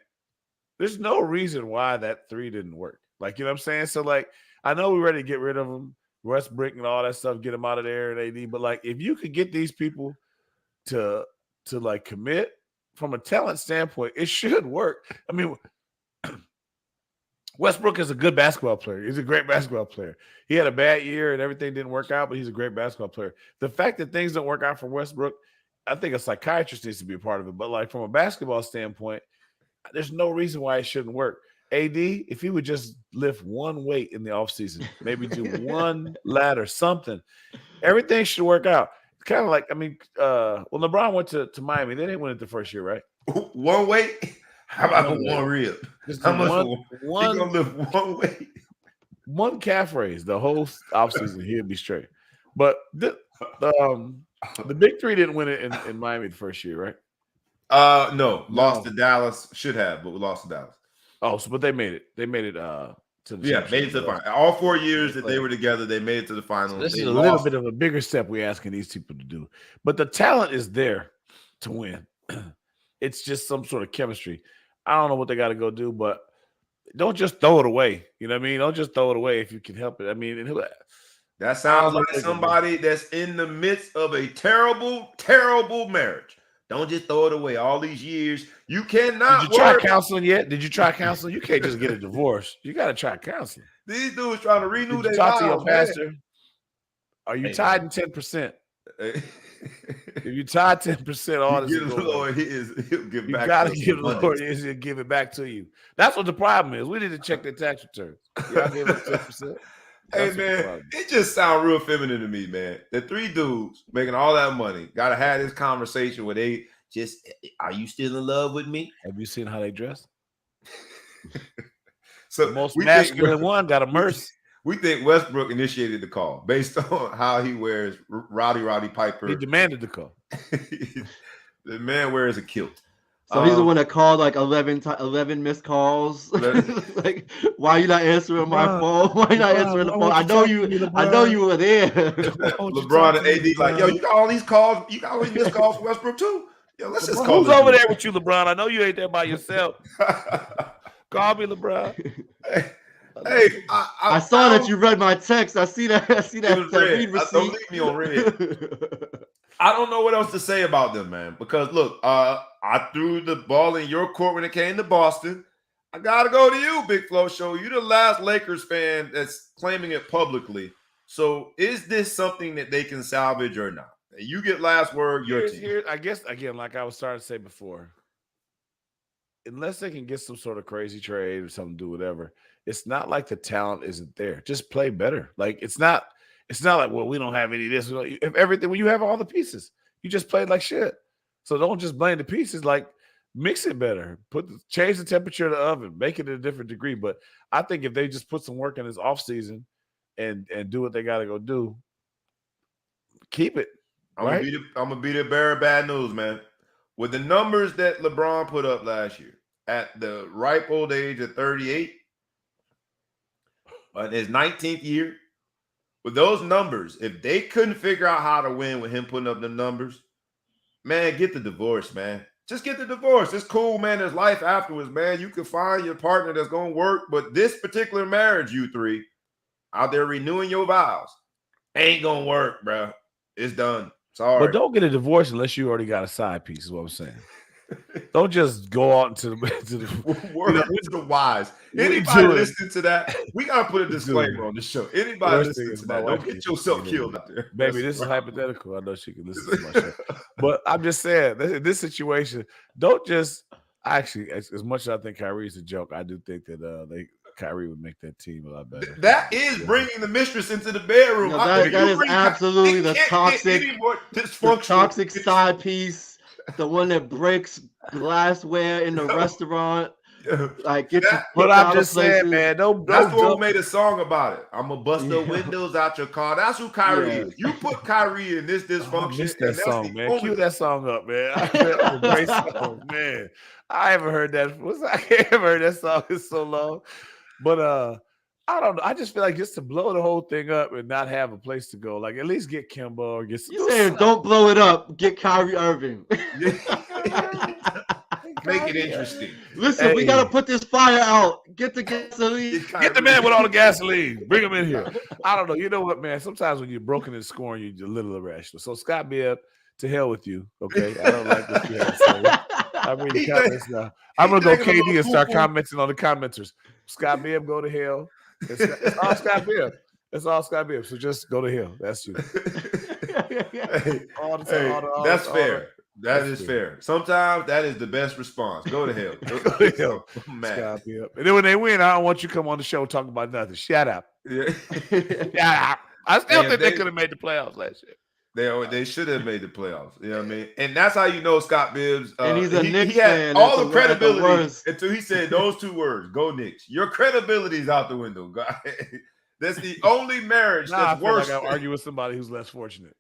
There's no reason why that 3 didn't work. Like, you know what I'm saying? So, like, I know we're ready to get rid of him, Westbrook and all that stuff, get him out of there and AD. But, like, if you could get these people to like commit from a talent standpoint, it should work. I mean, Westbrook is a good basketball player. He's a great basketball player. He had a bad year and everything didn't work out, but he's a great basketball player. The fact that things don't work out for Westbrook, I think a psychiatrist needs to be a part of it. But, like, from a basketball standpoint, there's no reason why it shouldn't work. AD, if he would just lift one weight in the offseason, maybe do one ladder, something, everything should work out. It's kind of like, LeBron went to Miami. They didn't win it the first year, right? One weight? How about one rib? How much one, he gonna lift one weight? One calf raise the whole offseason, he'll be straight. But the big 3 didn't win it in Miami the first year, right? No, lost to Dallas. Should have, but we lost to Dallas. Oh, but they made it. They made it to the made it to the final. All 4 years that they were together, they made it to the final. So this is a little bit of a bigger step we're asking these people to do. But the talent is there to win. It's just some sort of chemistry. I don't know what they got to go do, but don't just throw it away. You know what I mean? Don't just throw it away if you can help it. I mean, that sounds like somebody that's in the midst of a terrible, terrible marriage. Don't just throw it away. All these years, you cannot. Did you try counseling yet? Did you try counseling? You can't just get a divorce. You got to try counseling. These dudes trying to renew their talk to your vows, pastor. Man. Are you tied in 10%? If you tied 10%, all this is the Lord he'll give back. You got to give the Lord his and give it back to you. That's what the problem is. We need to check their tax returns. Y'all give it 10%. Hey, man, it just sounds real feminine to me, man. The 3 dudes making all that money got to have this conversation where they just, are you still in love with me? Have you seen how they dress? So the most masculine one got a mercy. We think Westbrook initiated the call based on how he wears Roddy Piper. He demanded the call. The man wears a kilt. So he's the one that called like 11 missed calls. Like, why are you not answering my phone? Why are you not answering the phone? I know you were there. LeBron and AD like, yo, you got all these calls. You got all these missed calls for Westbrook too. Yo, let's just call. Who's over there with you, LeBron? I know you ain't there by yourself. Call me, LeBron. Hey, I saw that you read my text. I see that. Read receipt. Don't leave me on red. I don't know what else to say about them, man. Because look, I threw the ball in your court when it came to Boston. I gotta go to you, Big Flo Show. You're the last Lakers fan that's claiming it publicly. So, is this something that they can salvage or not? You get last word. Your team. Here, I guess again, like I was starting to say before, unless they can get some sort of crazy trade or something, do whatever. It's not like the talent isn't there. Just play better. Like it's not like, well, we don't have any of this. If everything, when you have all the pieces, you just played like shit. So don't just blame the pieces. Like mix it better. Change the temperature of the oven. Make it a different degree. But I think if they just put some work in this offseason and do what they got to go do, keep it. I'm gonna be the bearer of bad news, man. With the numbers that LeBron put up last year at the ripe old age of 38. In his 19th year, with those numbers, if they couldn't figure out how to win with him putting up the numbers, man, get the divorce, man. just get the divorce. It's cool, man. There's life afterwards, man. You can find your partner that's gonna work, but this particular marriage, you three out there renewing your vows, ain't gonna work, bro. It's done. Sorry. But don't get a divorce unless you already got a side piece, is what I'm saying. Don't just go out into the word to the wise. Anybody listening to that, we gotta put a disclaimer on the show. Anybody listening to that, don't get yourself killed out there. Baby, this is hypothetical. I know she can listen to my show. But I'm just saying, in this situation, don't just actually, as much as I think Kyrie's a joke, I do think that Kyrie would make that team a lot better. That is bringing the mistress into the bedroom. No, that is absolutely the toxic side piece, the one that breaks glassware in the restaurant. Like, get that, but I'm just saying, man, that's what made a song about it. I'm gonna bust the windows out your car. That's who Kyrie is. You put Kyrie in this dysfunction. I missed that song, man. Cue that song up, man. A great song, man. I haven't heard that. I haven't heard that song in so long. But I don't know. I just feel like just to blow the whole thing up and not have a place to go, like at least get Kemba or get. You saying don't blow it up? Get Kyrie Irving. Make it interesting. Listen, we gotta put this fire out. Get the gasoline. Get the man with all the gasoline. Bring him in here. I don't know. You know what, man? Sometimes when you're broken in scoring, you're a little irrational. So Scott Bibb, to hell with you. Okay, I don't like what you have to say. I'm reading comments now. I'm gonna go KD and start commenting on the commenters. Scott Bibb, go to hell. It's all Scott Bibb. It's all Scott Bibb. So just go to hell. That's you. That's fair. That is fair. Sometimes that is the best response. Go to hell. Go to hell. Scott Bibb. And then when they win, I don't want you to come on the show talking about nothing. Shut up. Yeah. Shut up. I still think they could have made the playoffs last year. They should have made the playoffs. You know what I mean? And that's how you know Scott Bibbs. And he's a Knicks he had fan. all the credibility until he said those two words, go Knicks. Your credibility is out the window, guy. That's the only marriage that's worse. I argue with somebody who's less fortunate.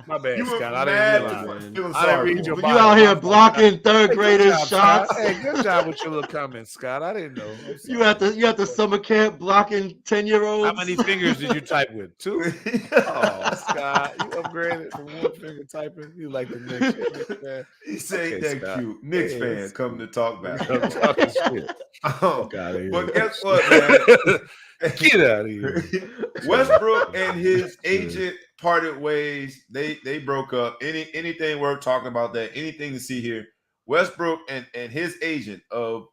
My bad, Scott. I didn't realize. I didn't read your You out here blocking third graders' shots. Hey, good job with your little comments, Scott. I didn't know. You at the summer camp blocking 10-year-olds. How many fingers did you type with? 2? Oh, Scott, you upgraded from one finger typing. You like the Knicks fan. He said that Scott. Cute. Knicks fan coming to talk back. Talking shit. But guess what, man? Get out of here. Westbrook and his agent parted ways. They broke up. Anything worth talking about that? Anything to see here? Westbrook and his agent of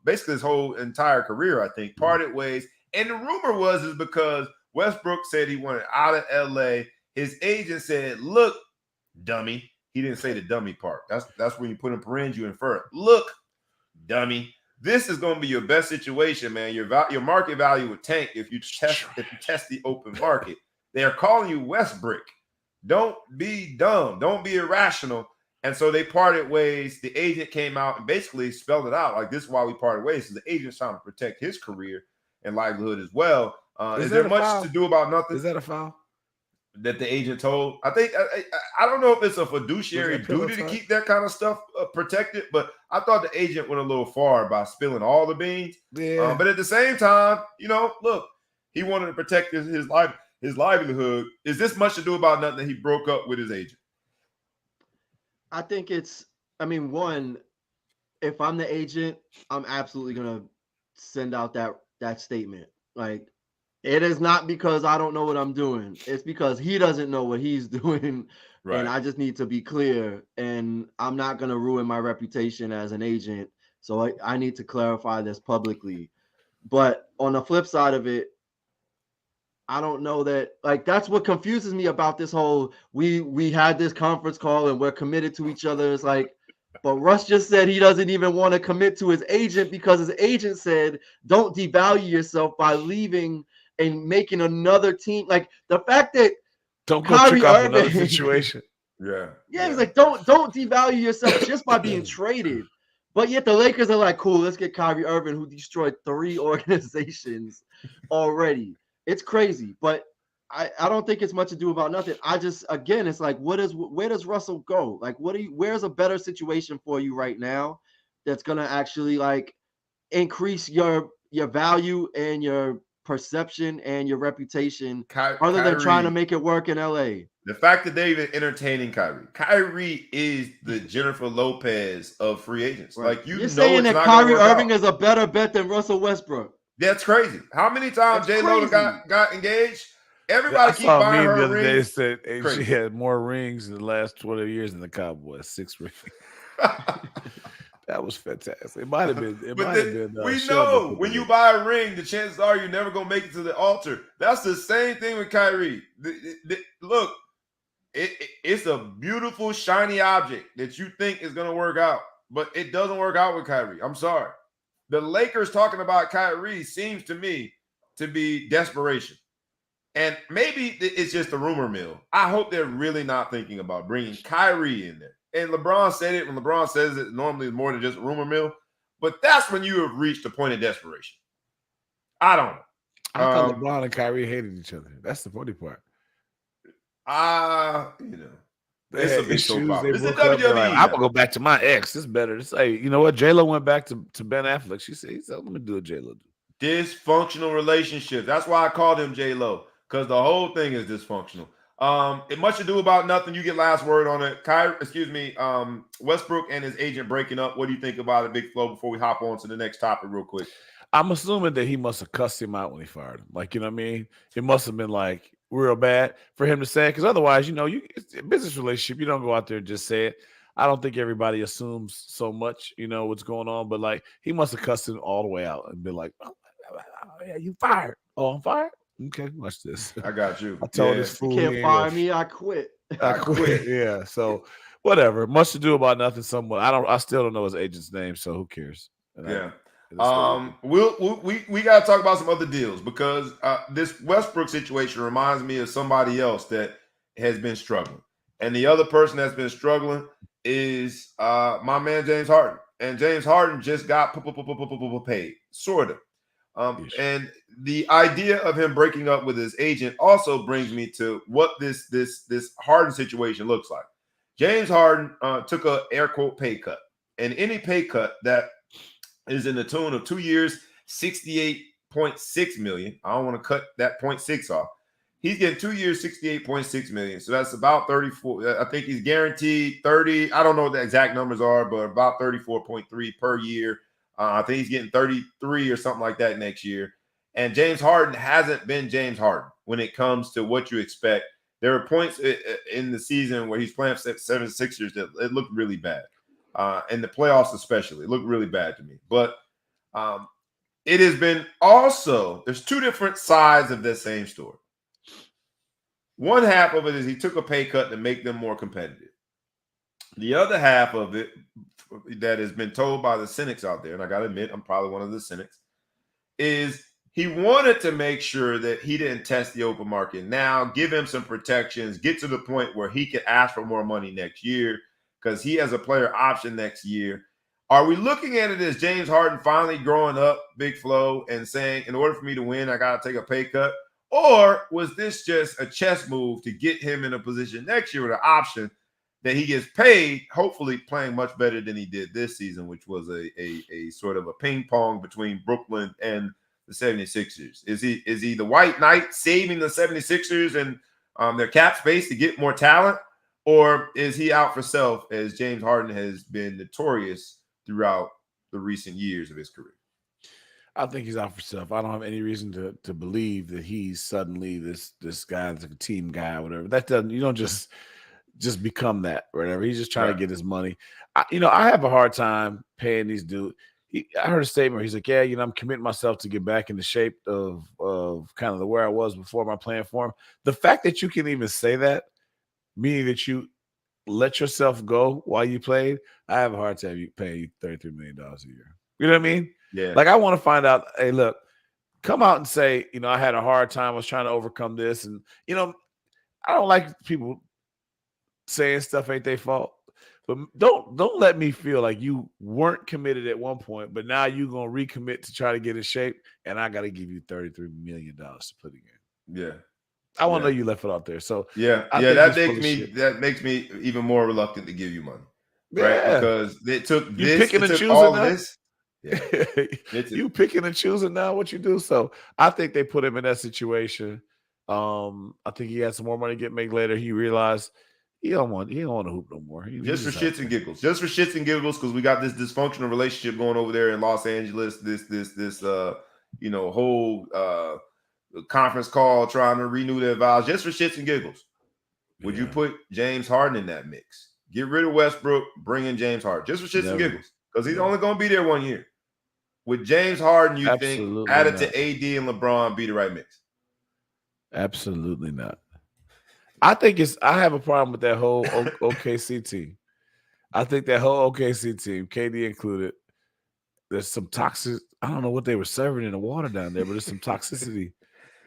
basically his whole entire career, I think, parted ways. And the rumor is because Westbrook said he wanted out of LA. His agent said, "Look, dummy." He didn't say the dummy part. That's when you put in parens, you infer it. Look, dummy. This is going to be your best situation, man. Your market value would tank if you test the open market. They are calling you Westbrook. Don't be dumb. Don't be irrational. And so they parted ways. The agent came out and basically spelled it out like this is why we parted ways. So the agent's trying to protect his career and livelihood as well. Is there much to do about nothing? Is that a foul? That the agent told? I think I don't know if it's a fiduciary duty to keep that kind of stuff protected, but I thought the agent went a little far by spilling all the beans. Yeah. But at the same time, look, he wanted to protect his livelihood. Is this much to do about nothing that he broke up with his agent? I think one, if I'm the agent, I'm absolutely gonna send out that statement. Like, it is not because I don't know what I'm doing. It's because he doesn't know what he's doing. Right. And I just need to be clear. And I'm not going to ruin my reputation as an agent. So I need to clarify this publicly. But on the flip side of it, I don't know that, like, that's what confuses me about this whole, we had this conference call and we're committed to each other. It's like, but Russ just said he doesn't even want to commit to his agent because his agent said, don't devalue yourself by leaving and making another team. Like, the fact that don't go trick off another situation. Yeah. He's like, don't devalue yourself just by being traded. But yet the Lakers are like, cool, let's get Kyrie Irving, who destroyed 3 organizations already. It's crazy, but I don't think it's much to do about nothing. It's like, where does Russell go? Like, where's a better situation for you right now that's gonna actually like increase your value and your perception and your reputation, other than trying to make it work in LA. The fact that they're even entertaining Kyrie. Kyrie is the Jennifer Lopez of free agents. Right. Like, you're saying that Kyrie Irving is a better bet than Russell Westbrook. That's crazy. How many times J-Lo got engaged? Everybody keep saw buying her the other day rings. said she had more rings in the last 20 years than the Cowboys. 6 rings. That was fantastic. It might have been. We know when you buy a ring, the chances are you're never gonna make it to the altar. That's the same thing with Kyrie. Look, it's a beautiful, shiny object that you think is gonna work out, but it doesn't work out with Kyrie. I'm sorry. The Lakers talking about Kyrie seems to me to be desperation. And maybe it's just a rumor mill. I hope they're really not thinking about bringing Kyrie in there. And LeBron said it. When LeBron says it, normally it's more than just a rumor mill. But that's when you have reached a point of desperation. I don't know. I thought LeBron and Kyrie hated each other. That's the funny part. It's a big soap opera. It's the WWE. Like, I'm gonna go back to my ex. It's better to say, you know what? J-Lo went back to Ben Affleck. He said, "Let me do a J-Lo." Dysfunctional relationship. That's why I called him J-Lo, because the whole thing is dysfunctional. It much ado about nothing. You get last word on it. Westbrook and his agent breaking up. What do you think about it, Big Flo, before we hop on to the next topic real quick? I'm assuming that he must have cussed him out when he fired him. Like, you know what I mean? It must have been like real bad for him to say it, because otherwise, it's a business relationship. You don't go out there and just say it. I don't think everybody assumes so much, what's going on, but like he must have cussed him all the way out and been like, "Oh, yeah, you fired. Oh, I'm fired? Okay, watch this. I got you. I told this fool, you can't fire me. I quit. I quit. Yeah. So whatever. Much to do about nothing. Somewhat. I still don't know his agent's name. So who cares? We got to talk about some other deals, because this Westbrook situation reminds me of somebody else that has been struggling, and the other person that's been struggling is my man James Harden. And James Harden just got paid, sort of. And the idea of him breaking up with his agent also brings me to what this Harden situation looks like. James Harden took a air quote pay cut, and any pay cut that is in the tune of 2 years, $68.6 million. I don't want to cut that 0.6 off. He's getting 2 years, $68.6 million. So that's about 34. I think he's guaranteed 30. I don't know what the exact numbers are, but about 34.3 per year. I think he's getting 33 or something like that next year. And James Harden hasn't been James Harden when it comes to what you expect. There are points in the season where he's playing 76ers that it looked really bad. In the playoffs especially, it looked really bad to me. But it has been also, there's two different sides of this same story. One half of it is he took a pay cut to make them more competitive. The other half of it that has been told by the cynics out there, and I got to admit, I'm probably one of the cynics, is he wanted to make sure that he didn't test the open market now, give him some protections, get to the point where he could ask for more money next year because he has a player option next year. Are we looking at it as James Harden finally growing up, Big Flo, and saying, in order for me to win, I got to take a pay cut? Or was this just a chess move to get him in a position next year with an option that he gets paid, hopefully playing much better than he did this season, which was a sort of a ping pong between Brooklyn and the 76ers? Is he the white knight saving the 76ers and their cap space to get more talent? Or is he out for self, as James Harden has been notorious throughout the recent years of his career? I think he's out for self. I don't have any reason to believe that he's suddenly this guy that's a team guy or whatever. That doesn't, you don't just become that or whatever. He's just trying to get his money. I have a hard time paying these dudes. I heard a statement where he's like, yeah, I'm committing myself to get back into shape of kind of the where I was before my playing form. The fact that you can even say that, meaning that you let yourself go while you played, I have a hard time paying you $33 million a year. You know what I mean? Yeah. Like, I want to find out, hey, look, come out and say, I had a hard time. I was trying to overcome this. And, I don't like people saying stuff ain't their fault. But don't let me feel like you weren't committed at one point, but now you're going to recommit to try to get in shape, and I got to give you $33 million to put again. Yeah. I want to know you left it out there. So that makes me even more reluctant to give you money. Right? Yeah. Because it took you this, picking it and took choosing all that? this. Yeah. You picking and choosing now what you do. So I think they put him in that situation. I think he had some more money to make later. He realized he don't want to hoop no more. Just for shits and giggles. Just for shits and giggles, because we got this dysfunctional relationship going over there in Los Angeles. This whole conference call trying to renew their vows. Just for shits and giggles. Would you put James Harden in that mix? Get rid of Westbrook, bring in James Harden. Just for shits and giggles. Because he's only going to be there 1 year. With James Harden, you think added to AD and LeBron be the right mix? Absolutely not. I have a problem with that whole OKC team. I think that whole OKC team, KD included, there's some toxic. I don't know what they were serving in the water down there, but there's some toxicity.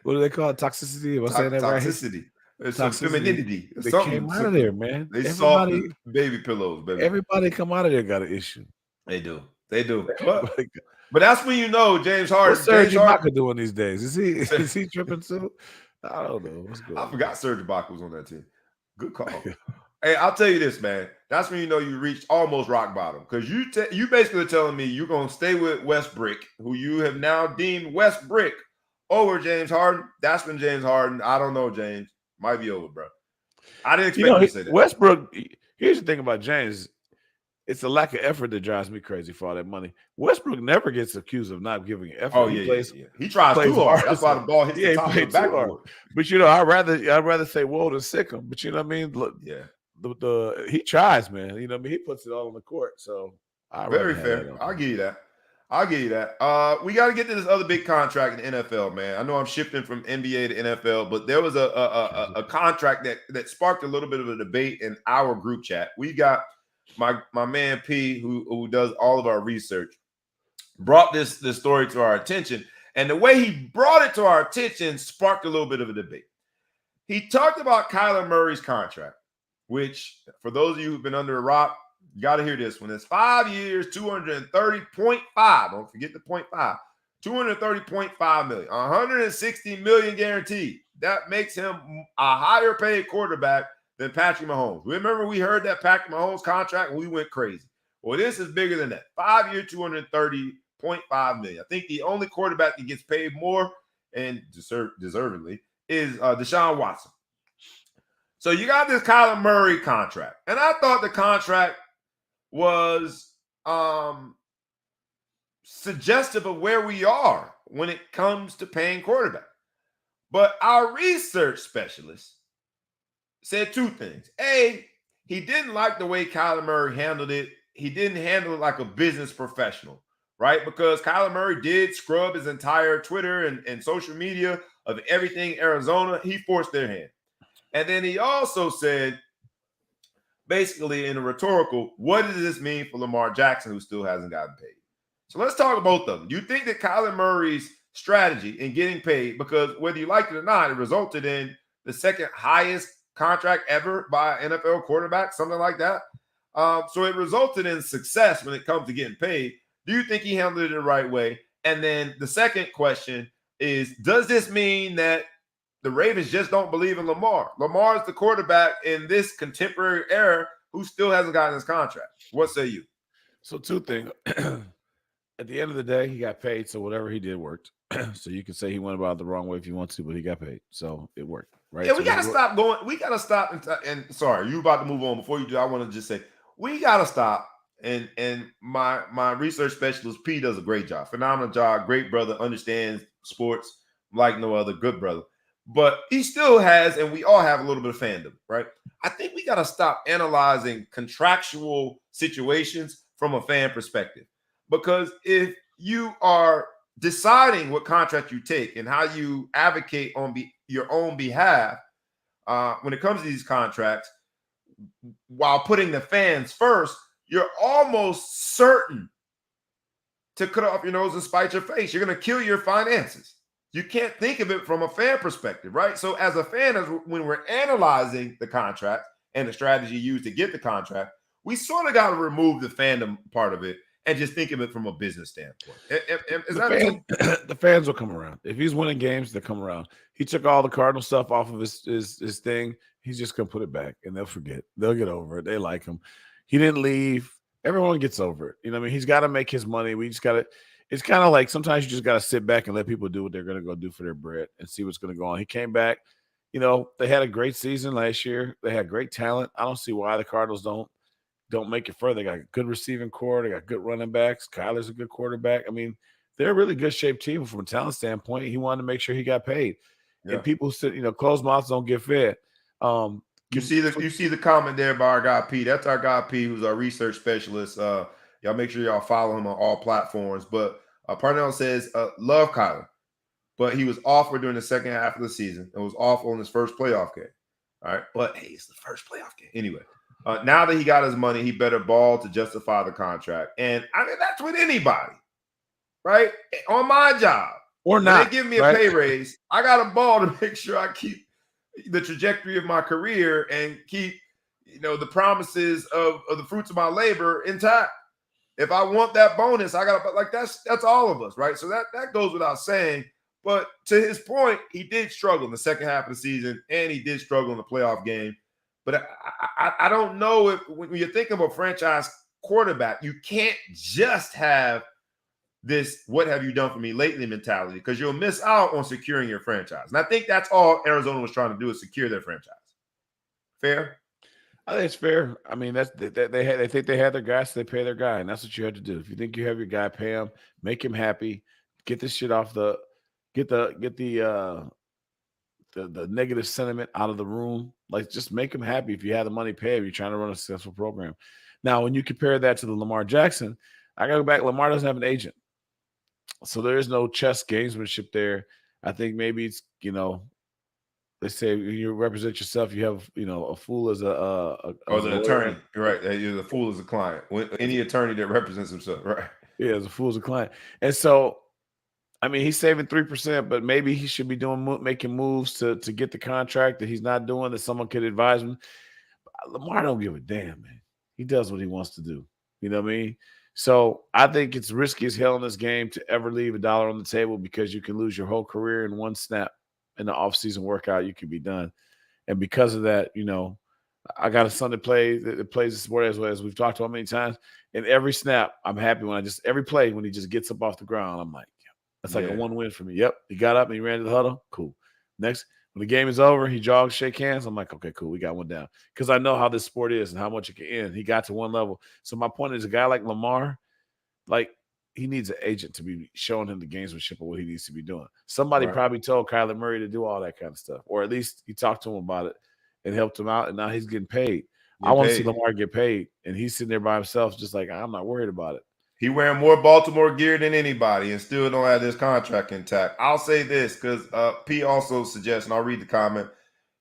What do they call it? Toxicity? Am I saying that right? Toxicity. It's some femininity. They came out of there, man. They softened baby pillows, baby. Everybody come out of there got an issue. They do. But that's when you know James Harden. What's Serge Ibaka doing these days? Is he tripping too? I don't know. What's going on? I forgot Serge Ibaka was on that team. Good call. Hey, I'll tell you this, man. That's when you know you reached almost rock bottom, because you basically telling me you're gonna stay with Westbrook, who you have now deemed Westbrook over James Harden. That's when James Harden. I don't know, James. Might be over, bro. I didn't expect you to say that. Westbrook. Here's the thing about James. It's a lack of effort that drives me crazy for all that money. Westbrook never gets accused of not giving effort. Oh, yeah. He tries too hard. That's why the ball hits the top of the backboard. But, I'd rather say whoa than sick him. But, you know what I mean? Look, he tries, man. You know what I mean? He puts it all on the court. So, very fair. I'll give you that. We got to get to this other big contract in the NFL, man. I know I'm shifting from NBA to NFL, but there was a contract that sparked a little bit of a debate in our group chat. We got my man P, who does all of our research, brought this story to our attention. And the way he brought it to our attention sparked a little bit of a debate. He talked about Kyler Murray's contract, which, for those of you who've been under a rock, you got to hear this one. It's 5 years, 230.5. Don't forget the 0.5. 230.5 million. 160 million guaranteed. That makes him a higher paid quarterback than Patrick Mahomes. Remember, we heard that Patrick Mahomes contract and we went crazy. Well, this is bigger than that. 5 year, 230.5 million. I think the only quarterback that gets paid more, and deservedly, is Deshaun Watson. So you got this Kyler Murray contract. And I thought the contract was suggestive of where we are when it comes to paying quarterback. But our research specialist said two things. A, he didn't like the way Kyler Murray handled it. He didn't handle it like a business professional, right? Because Kyler Murray did scrub his entire Twitter and social media of everything Arizona. He forced their hand. And then he also said, basically in a rhetorical, what does this mean for Lamar Jackson, who still hasn't gotten paid? So let's talk about both of them. You think that Kyler Murray's strategy in getting paid, because whether you like it or not, it resulted in the second highest contract ever by an NFL quarterback, something like that. So it resulted in success when it comes to getting paid. Do you think he handled it the right way? And then the second question is, does this mean that the Ravens just don't believe in Lamar? Lamar is the quarterback in this contemporary era who still hasn't gotten his contract. What say you? So two things. At the end of the day, he got paid, so whatever he did worked. So you can say he went about it the wrong way if you want to, but he got paid, so it worked, right? Yeah, we got to stop going. We got to stop. And sorry, you about to move on. Before you do, I want to just say we got to stop. And my research specialist P does a great job, phenomenal job, great brother, understands sports like no other, good brother. But he still has, and we all have a little bit of fandom, right? I think we got to stop analyzing contractual situations from a fan perspective. Because if you are deciding what contract you take and how you advocate on your own behalf when it comes to these contracts, while putting the fans first, you're almost certain to cut off your nose and spite your face. You're going to kill your finances. You can't think of it from a fan perspective, right? So as a fan, when we're analyzing the contract and the strategy used to get the contract, we sort of got to remove the fandom part of it and just think of it from a business standpoint. The fans will come around. If he's winning games, they'll come around. He took all the Cardinal stuff off of his thing. He's just going to put it back, and they'll forget. They'll get over it. They like him. He didn't leave everyone gets over it. You know what I mean? He's got to make his money. We just got to – it's kind of like sometimes you just got to sit back and let people do what they're going to go do for their bread and see what's going to go on. He came back. You know, they had a great season last year. They had great talent. I don't see why the Cardinals don't make it further. They got a good receiving core. They got good running backs. Kyler's a good quarterback. I mean, they're a really good shape team from a talent standpoint. He wanted to make sure he got paid. Yeah. And people sit, closed mouths don't get fed. You see the comment there by our guy P. That's our guy P, who's our research specialist. Y'all make sure y'all follow him on all platforms. But Parnell says, love Kyler, but he was awful during the second half of the season and was awful in his first playoff game. All right, but hey, it's the first playoff game anyway. Now that he got his money, he better ball to justify the contract. And I mean, that's with anybody, right? On my job. Or not. When they give me a pay raise, I got a ball to make sure I keep the trajectory of my career and keep, the promises of the fruits of my labor intact. If I want that bonus, I got to, like, that's all of us, right? So that goes without saying. But to his point, he did struggle in the second half of the season, and he did struggle in the playoff game. But I don't know if when you're thinking of a franchise quarterback, you can't just have this "what have you done for me lately" mentality, because you'll miss out on securing your franchise. And I think that's all Arizona was trying to do, is secure their franchise. Fair? I think it's fair. I mean, they think they have their guy, so they pay their guy, and that's what you have to do. If you think you have your guy, pay him, make him happy, get this shit off get the negative sentiment out of the room. Like, just make him happy. If you have the money, pay him. You're trying to run a successful program. Now, when you compare that to the Lamar Jackson, I gotta go back. Lamar doesn't have an agent, so there is no chess gamesmanship there. I think maybe it's they say when you represent yourself, you have a fool as an attorney. You're right. You're the fool as a client. Any attorney that represents himself, right? Yeah, as a fool as a client. And so, I mean, he's saving 3%, but maybe he should be making moves to get the contract that he's not doing, that someone could advise him. Lamar don't give a damn, man. He does what he wants to do. You know what I mean? So I think it's risky as hell in this game to ever leave $1 on the table, because you can lose your whole career in one snap. In the offseason workout, you can be done. And because of that, I got a son that plays the sport as we've talked about many times. And every snap, I'm happy every play when he just gets up off the ground, I'm like, yeah, that's like a one win for me. Yep. He got up and he ran to the huddle. Cool. Next, when the game is over, he jogs, shake hands. I'm like, okay, cool. We got one down. Because I know how this sport is and how much it can end. He got to one level. So my point is, a guy like Lamar, like, he needs an agent to be showing him the gamesmanship of what he needs to be doing. Somebody probably told Kyler Murray to do all that kind of stuff, or at least he talked to him about it and helped him out, and now he's getting paid. I want to see Lamar get paid, and he's sitting there by himself just like, I'm not worried about it. He wearing more Baltimore gear than anybody and still don't have his contract intact. I'll say this, because P also suggests, and I'll read the comment.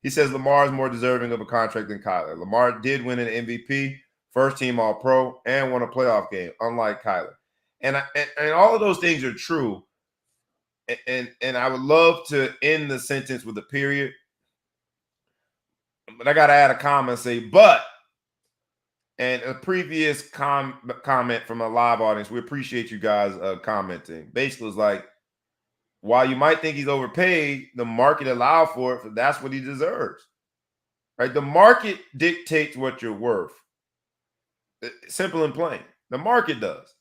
He says Lamar is more deserving of a contract than Kyler. Lamar did win an MVP, first team All-Pro, and won a playoff game, unlike Kyler. And all of those things are true. And I would love to end the sentence with a period. But I got to add a comment and say, but. And a previous comment from a live audience, we appreciate you guys commenting. Basically, it's like, while you might think he's overpaid, the market allowed for it. So that's what he deserves. Right? The market dictates what you're worth. Simple and plain. The market does.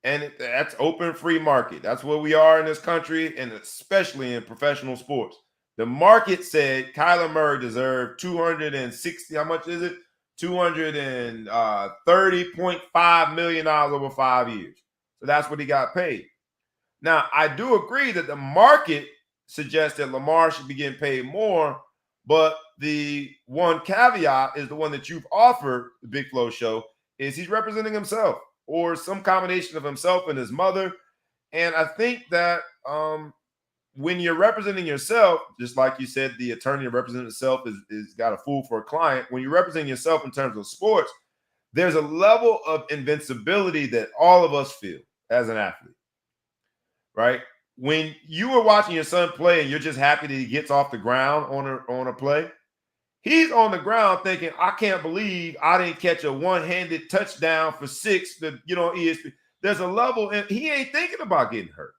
And that's open, free market. That's what we are in this country, and especially in professional sports. The market said Kyler Murray deserved 260. How much is it? $230.5 million over 5 years. So that's what he got paid. Now, I do agree that the market suggests that Lamar should be getting paid more, but the one caveat is the one that you've offered, the Big Flow Show, is he's representing himself, or some combination of himself and his mother. And I think that when you're representing yourself, just like you said, the attorney representing himself is got a fool for a client. When you're representing yourself in terms of sports, there's a level of invincibility that all of us feel as an athlete, right? When you were watching your son play and you're just happy that he gets off the ground on a play, he's on the ground thinking, I can't believe I didn't catch a one-handed touchdown for 6 that, ESPY. There's a level, and he ain't thinking about getting hurt.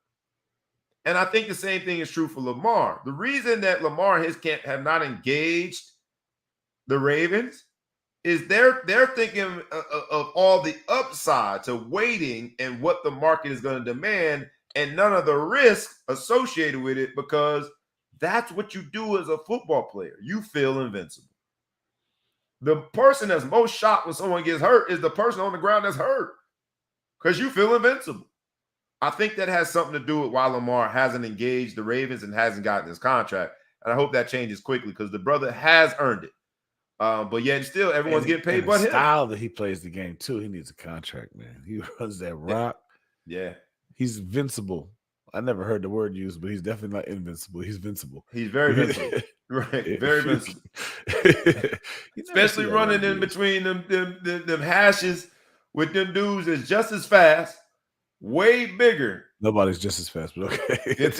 And I think the same thing is true for Lamar. The reason that Lamar and his camp have not engaged the Ravens is they're thinking of all the upside to waiting and what the market is going to demand, and none of the risk associated with it, because that's what you do as a football player. You feel invincible. The person that's most shocked when someone gets hurt is the person on the ground that's hurt, because you feel invincible. I think that has something to do with why Lamar hasn't engaged the Ravens and hasn't gotten his contract. And I hope that changes quickly, because the brother has earned it. But yet still, everyone's getting paid but him. The style that he plays the game, too, he needs a contract, man. He runs that rock. Yeah. He's invincible. I never heard the word used, but he's definitely not invincible. He's invincible. He's very invincible. Right. Very invincible. Especially running in between them hashes with them dudes that's just as fast, way bigger. Nobody's just as fast, but okay.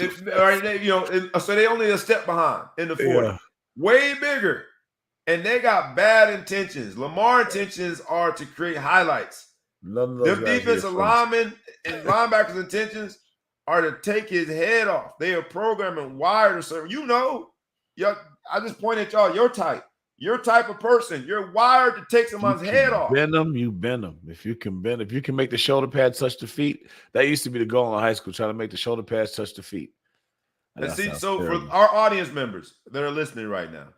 So they only a step behind in the 40. Yeah. Way bigger. And they got bad intentions. Lamar intentions are to create highlights. Their defensive linemen and linebackers' intentions are to take his head off. They are programming wired or something. I just pointed at y'all, your type of person. You're wired to take someone's head off. Bend them, you bend them. If you can make the shoulder pads touch the feet. That used to be the goal in high school, trying to make the shoulder pads touch the feet. And see, so for our audience members that are listening right now,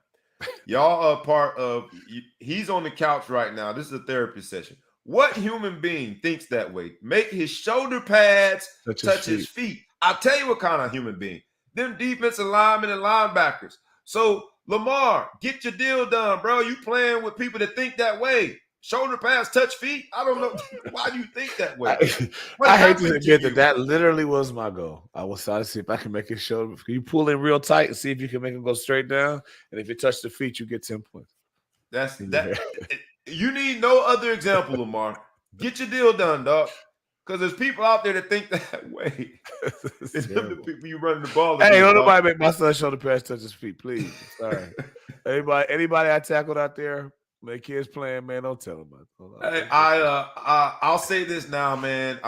y'all are part of, he's on the couch right now. This is a therapy session. What human being thinks that way? Make his shoulder pads touch his feet. I'll tell you what kind of human being. Them defensive linemen and linebackers. So, Lamar, get your deal done, bro. You playing with people that think that way. Shoulder pads touch feet? I don't know. Why do you think that way? I hate to admit that literally was my goal. I was trying to see if I can make his shoulder. You pull in real tight and see if you can make him go straight down. And if it touches the feet, you get 10 points. That's that. You need no other example, Lamar. Get your deal done, dog. Because there's people out there that think that way. It's the people you running the ball. Hey, don't nobody make my son shoulder pads touch his feet, please. Sorry. Anybody I tackled out there, my kids playing, man, don't tell them about it. Hey, I'll say this now, man.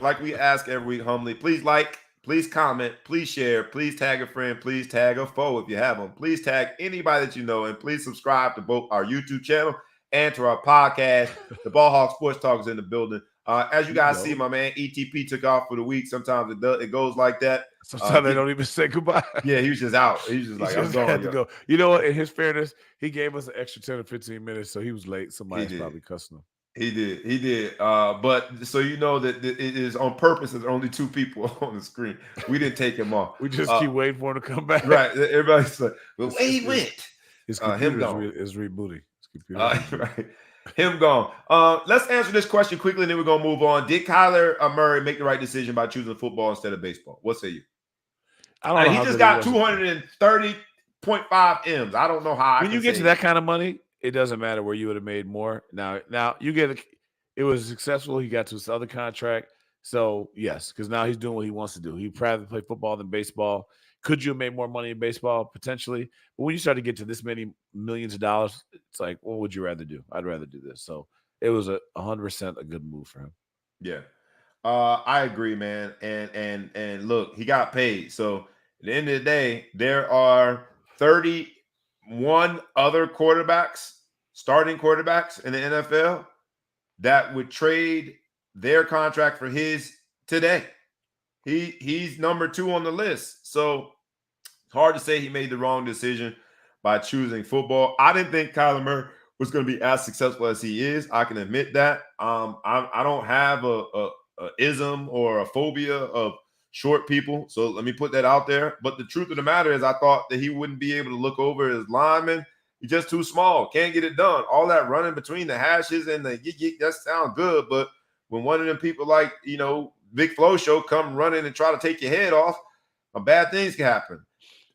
Like we ask every week, humbly, please like, please comment, please share, please tag a friend, please tag a foe if you have them. Please tag anybody that you know, and please subscribe to both our YouTube channel and to our podcast. The Ball Hawk Sports Talk is in the building. As you guys see, my man ETP took off for the week. Sometimes it goes like that. Sometimes they don't even say goodbye. Yeah, he was just out. He was just like, I'm going to go. You know what? In his fairness, he gave us an extra 10 or 15 minutes, so he was late. Somebody's probably cussing him. He did. But so you know that it is on purpose. There's only two people on the screen. We didn't take him off. We just keep waiting for him to come back. Right. Everybody's like, well, where he went? His computer is rebooting. Right. Him gone. Let's answer this question quickly, and then we're gonna move on. Did Kyler Murray make the right decision by choosing football instead of baseball? What say you? I don't know. He just got 230.5 M's. I don't know how. When you get to that kind of money, it doesn't matter where you would have made more. Now you get it was successful. He got to his other contract, so yes, because now he's doing what he wants to do. He'd rather play football than baseball. Could you have made more money in baseball? Potentially. But when you start to get to this many millions of dollars, it's like, what would you rather do? I'd rather do this. So it was 100% a good move for him. Yeah. I agree, man. And look, he got paid. So at the end of the day, there are 31 other starting quarterbacks in the NFL that would trade their contract for his today. He's number 2 on the list. So it's hard to say he made the wrong decision by choosing football. I didn't think Kyler Murray was going to be as successful as he is. I can admit that. I don't have a ism or a phobia of short people. So let me put that out there. But the truth of the matter is I thought that he wouldn't be able to look over his linemen. He's just too small. Can't get it done. All that running between the hashes and the that sounds good. But when one of them people like, Big Flow Show come running and try to take your head off, bad things can happen.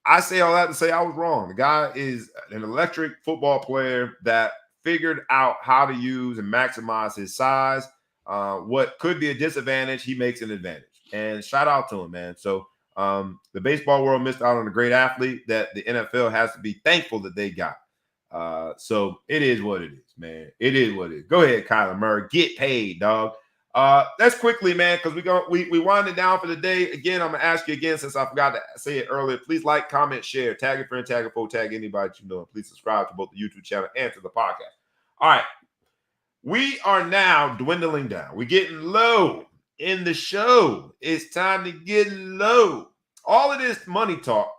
I say all that to say I was wrong. The guy is an electric football player that figured out how to use and maximize his size. What could be a disadvantage, he makes an advantage. And shout out to him, man. So the baseball world missed out on a great athlete that the NFL has to be thankful that they got. So it is what it is, man. It is what it is. Go ahead, Kyler Murray. Get paid, dog. Let's quickly, man, because we wind it down for the day. Again, I'm gonna ask you again since I forgot to say it earlier. Please like, comment, share, tag a friend, tag a foe, tag anybody you know, and please subscribe to both the YouTube channel and to the podcast. All right. We are now dwindling down. We're getting low in the show. It's time to get low. All of this money talk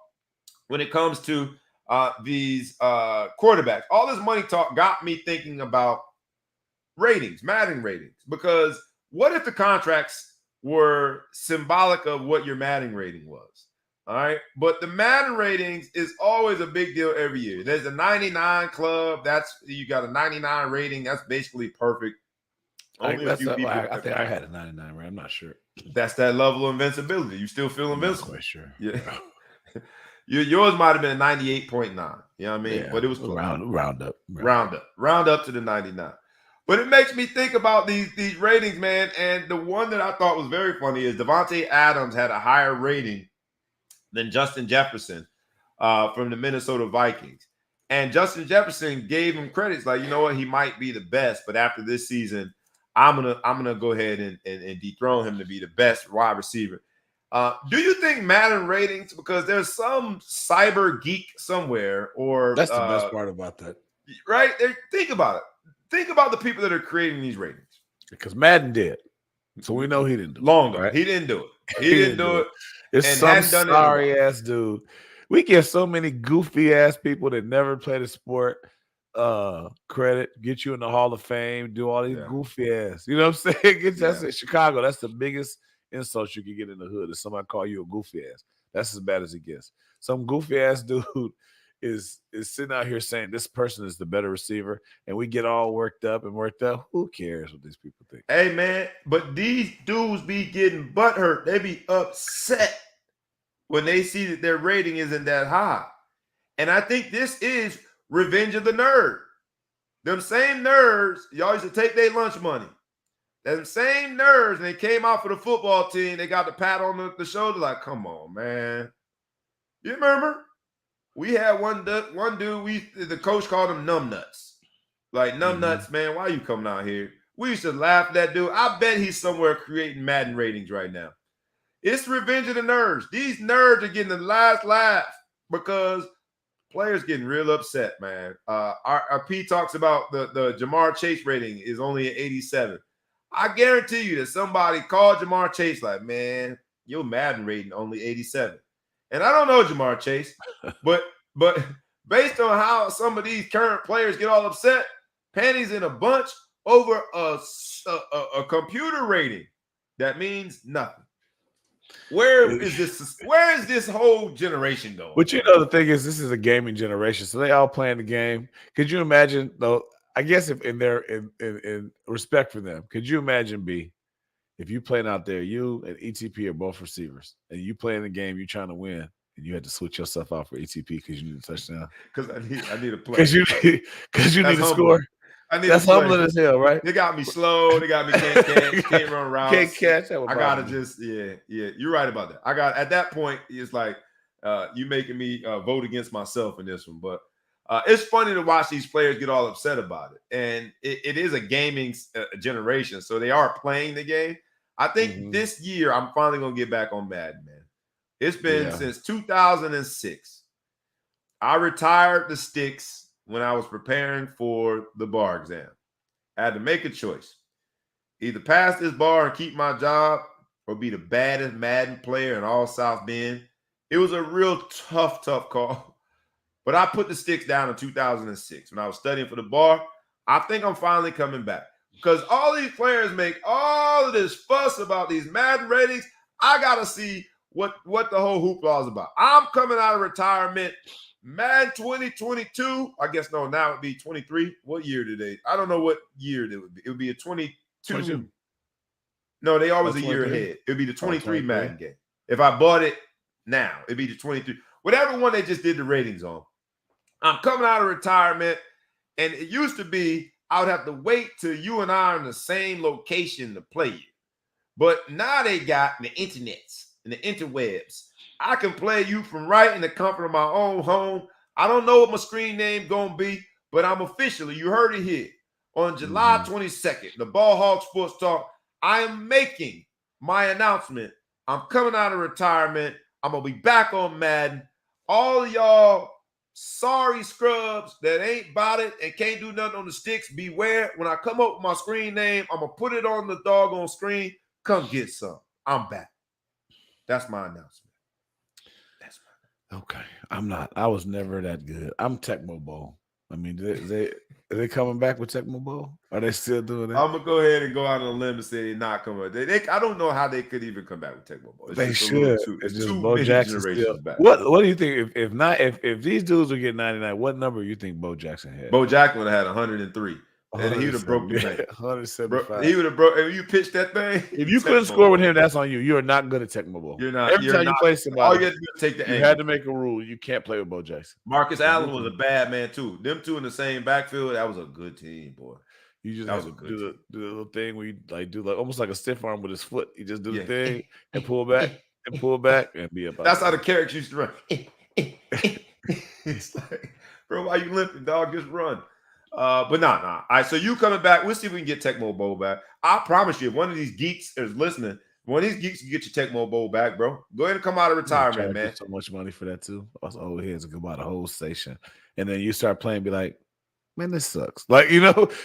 when it comes to these quarterbacks, all this money talk got me thinking about ratings, Madden ratings, because what if the contracts were symbolic of what your Madden rating was? All right. But the Madden ratings is always a big deal every year. There's a 99 club. You got a 99 rating. That's basically perfect. Only a few people. I think I had a 99, right? I'm not sure. That's that level of invincibility. You still feel invincible. I'm not quite sure. Yeah. Yours might have been a 98.9. You know what I mean? Yeah, but it was close. Round up To the 99. But it makes me think about these ratings, man. And the one that I thought was very funny is Devontae Adams had a higher rating than Justin Jefferson from the Minnesota Vikings. And Justin Jefferson gave him credits like, you know what, he might be the best, but after this season, I'm gonna go ahead and dethrone him to be the best wide receiver. Do you think Madden ratings, because there's some cyber geek somewhere, or that's the best part about that, right? Think about it. Think about the people that are creating these ratings. Because Madden did, so we know he didn't do it. Long ago, right? he didn't do it. He didn't do it. It's some sorry ass dude. We get so many goofy ass people that never played a sport credit, get you in the Hall of Fame, do all these goofy ass. You know what I'm saying? That's in Chicago. That's the biggest insult you can get in the hood. Is somebody call you a goofy ass. That's as bad as it gets. Some goofy ass dude is sitting out here saying this person is the better receiver, and we get all worked up. Who cares what these people think? Hey man, but these dudes be getting butthurt. They be upset when they see that their rating isn't that high. And I think this is revenge of the nerd. Them same nerds, y'all used to take their lunch money. Them same nerds, and they came out for the football team, they got the pat on the shoulder like, come on, man. You remember? We had one dude, the coach called him numbnuts. Like, numbnuts, man, why you coming out here? We used to laugh at that dude. I bet he's somewhere creating Madden ratings right now. It's revenge of the nerds. These nerds are getting the last laugh because players getting real upset, man. Our P talks about the Jamar Chase rating is only an 87. I guarantee you that somebody called Jamar Chase like, man, your Madden rating only 87. And I don't know Jamar Chase, but based on how some of these current players get all upset, panties in a bunch over a computer rating, that means nothing. Where is this whole generation going? But you know, the thing is, this is a gaming generation, so they all playing the game. Could you imagine, though? I guess if in respect for them, could you imagine, B, if you playing out there, you and ETP are both receivers, and you playing the game, you trying to win, and you had to switch yourself out for ETP because you need a touchdown. Because I need a play. Because you need to score. That's humbling as hell, right? They got me slow. They got me can't run routes. Can't catch. I gotta just You're right about that. I got at that point. It's like you making me vote against myself in this one, but it's funny to watch these players get all upset about it. And it is a gaming generation, so they are playing the game. I think this year I'm finally gonna get back on Madden, man. It's been since 2006. I retired the sticks when I was preparing for the bar exam. I had to make a choice. Either pass this bar and keep my job or be the baddest Madden player in all South Bend. It was a real tough call. But I put the sticks down in 2006 when I was studying for the bar. I think I'm finally coming back because all these players make all of this fuss about these Madden ratings. I got to see what the whole hoopla is about. I'm coming out of retirement. Madden 2022. I guess now it'd be 23. What year did they? I don't know what year it would be. It would be a 22. No, they always a year ahead. It would be the 23 Madden game. If I bought it now, it'd be the 23. Whatever one they just did the ratings on. I'm coming out of retirement, and it used to be I would have to wait till you and I are in the same location to play you. But now they got the internets and the interwebs. I can play you from right in the comfort of my own home. I don't know what my screen name gonna be, but I'm officially, you heard it here, on July 22nd, the Ball Hog Sports Talk, I am making my announcement. I'm coming out of retirement. I'm gonna be back on Madden. All of y'all sorry scrubs that ain't about it and can't do nothing on the sticks, beware. When I come up with my screen name, I'm going to put it on the doggone screen. Come get some. I'm back. That's my announcement. Okay. I'm not. I was never that good. I'm Tecmo Bowl. I mean, are they coming back with Tecmo Bowl? Are they still doing that? I'm gonna go ahead and go out on a limb and say they're not coming. I don't know how they could even come back with Tecmo Bowl. They should. It's just too Bo many Jackson generations still. back. What do you think if these dudes would get 99? What number you think Bo Jackson had? Bo Jackson would have had 103, and he would have broke the bank. 175. He would have broke. If you pitched that thing, If you couldn't score with him, that's on you. You are not good at Tecmo Bowl. You're not. Every time you play somebody, all you have to do is take the you angle. had to make a rule. You can't play with Bo Jackson. Marcus Allen was a bad man too. Them two in the same backfield. That was a good team, boy. You just have to do the little thing where you do almost like a stiff arm with his foot. You just do the thing and pull back and be about. That's how the characters used to run. It's like, bro, why you limping, dog? Just run. But nah. All right, so you coming back? We'll see if we can get Tecmo Bowl back. I promise you, if one of these geeks is listening, one of these geeks can get your Tecmo Bowl back, bro. Go ahead and come out of retirement, man. So much money for that too. I was over here to go buy the whole station, and then you start playing, be like, man, this sucks. Like,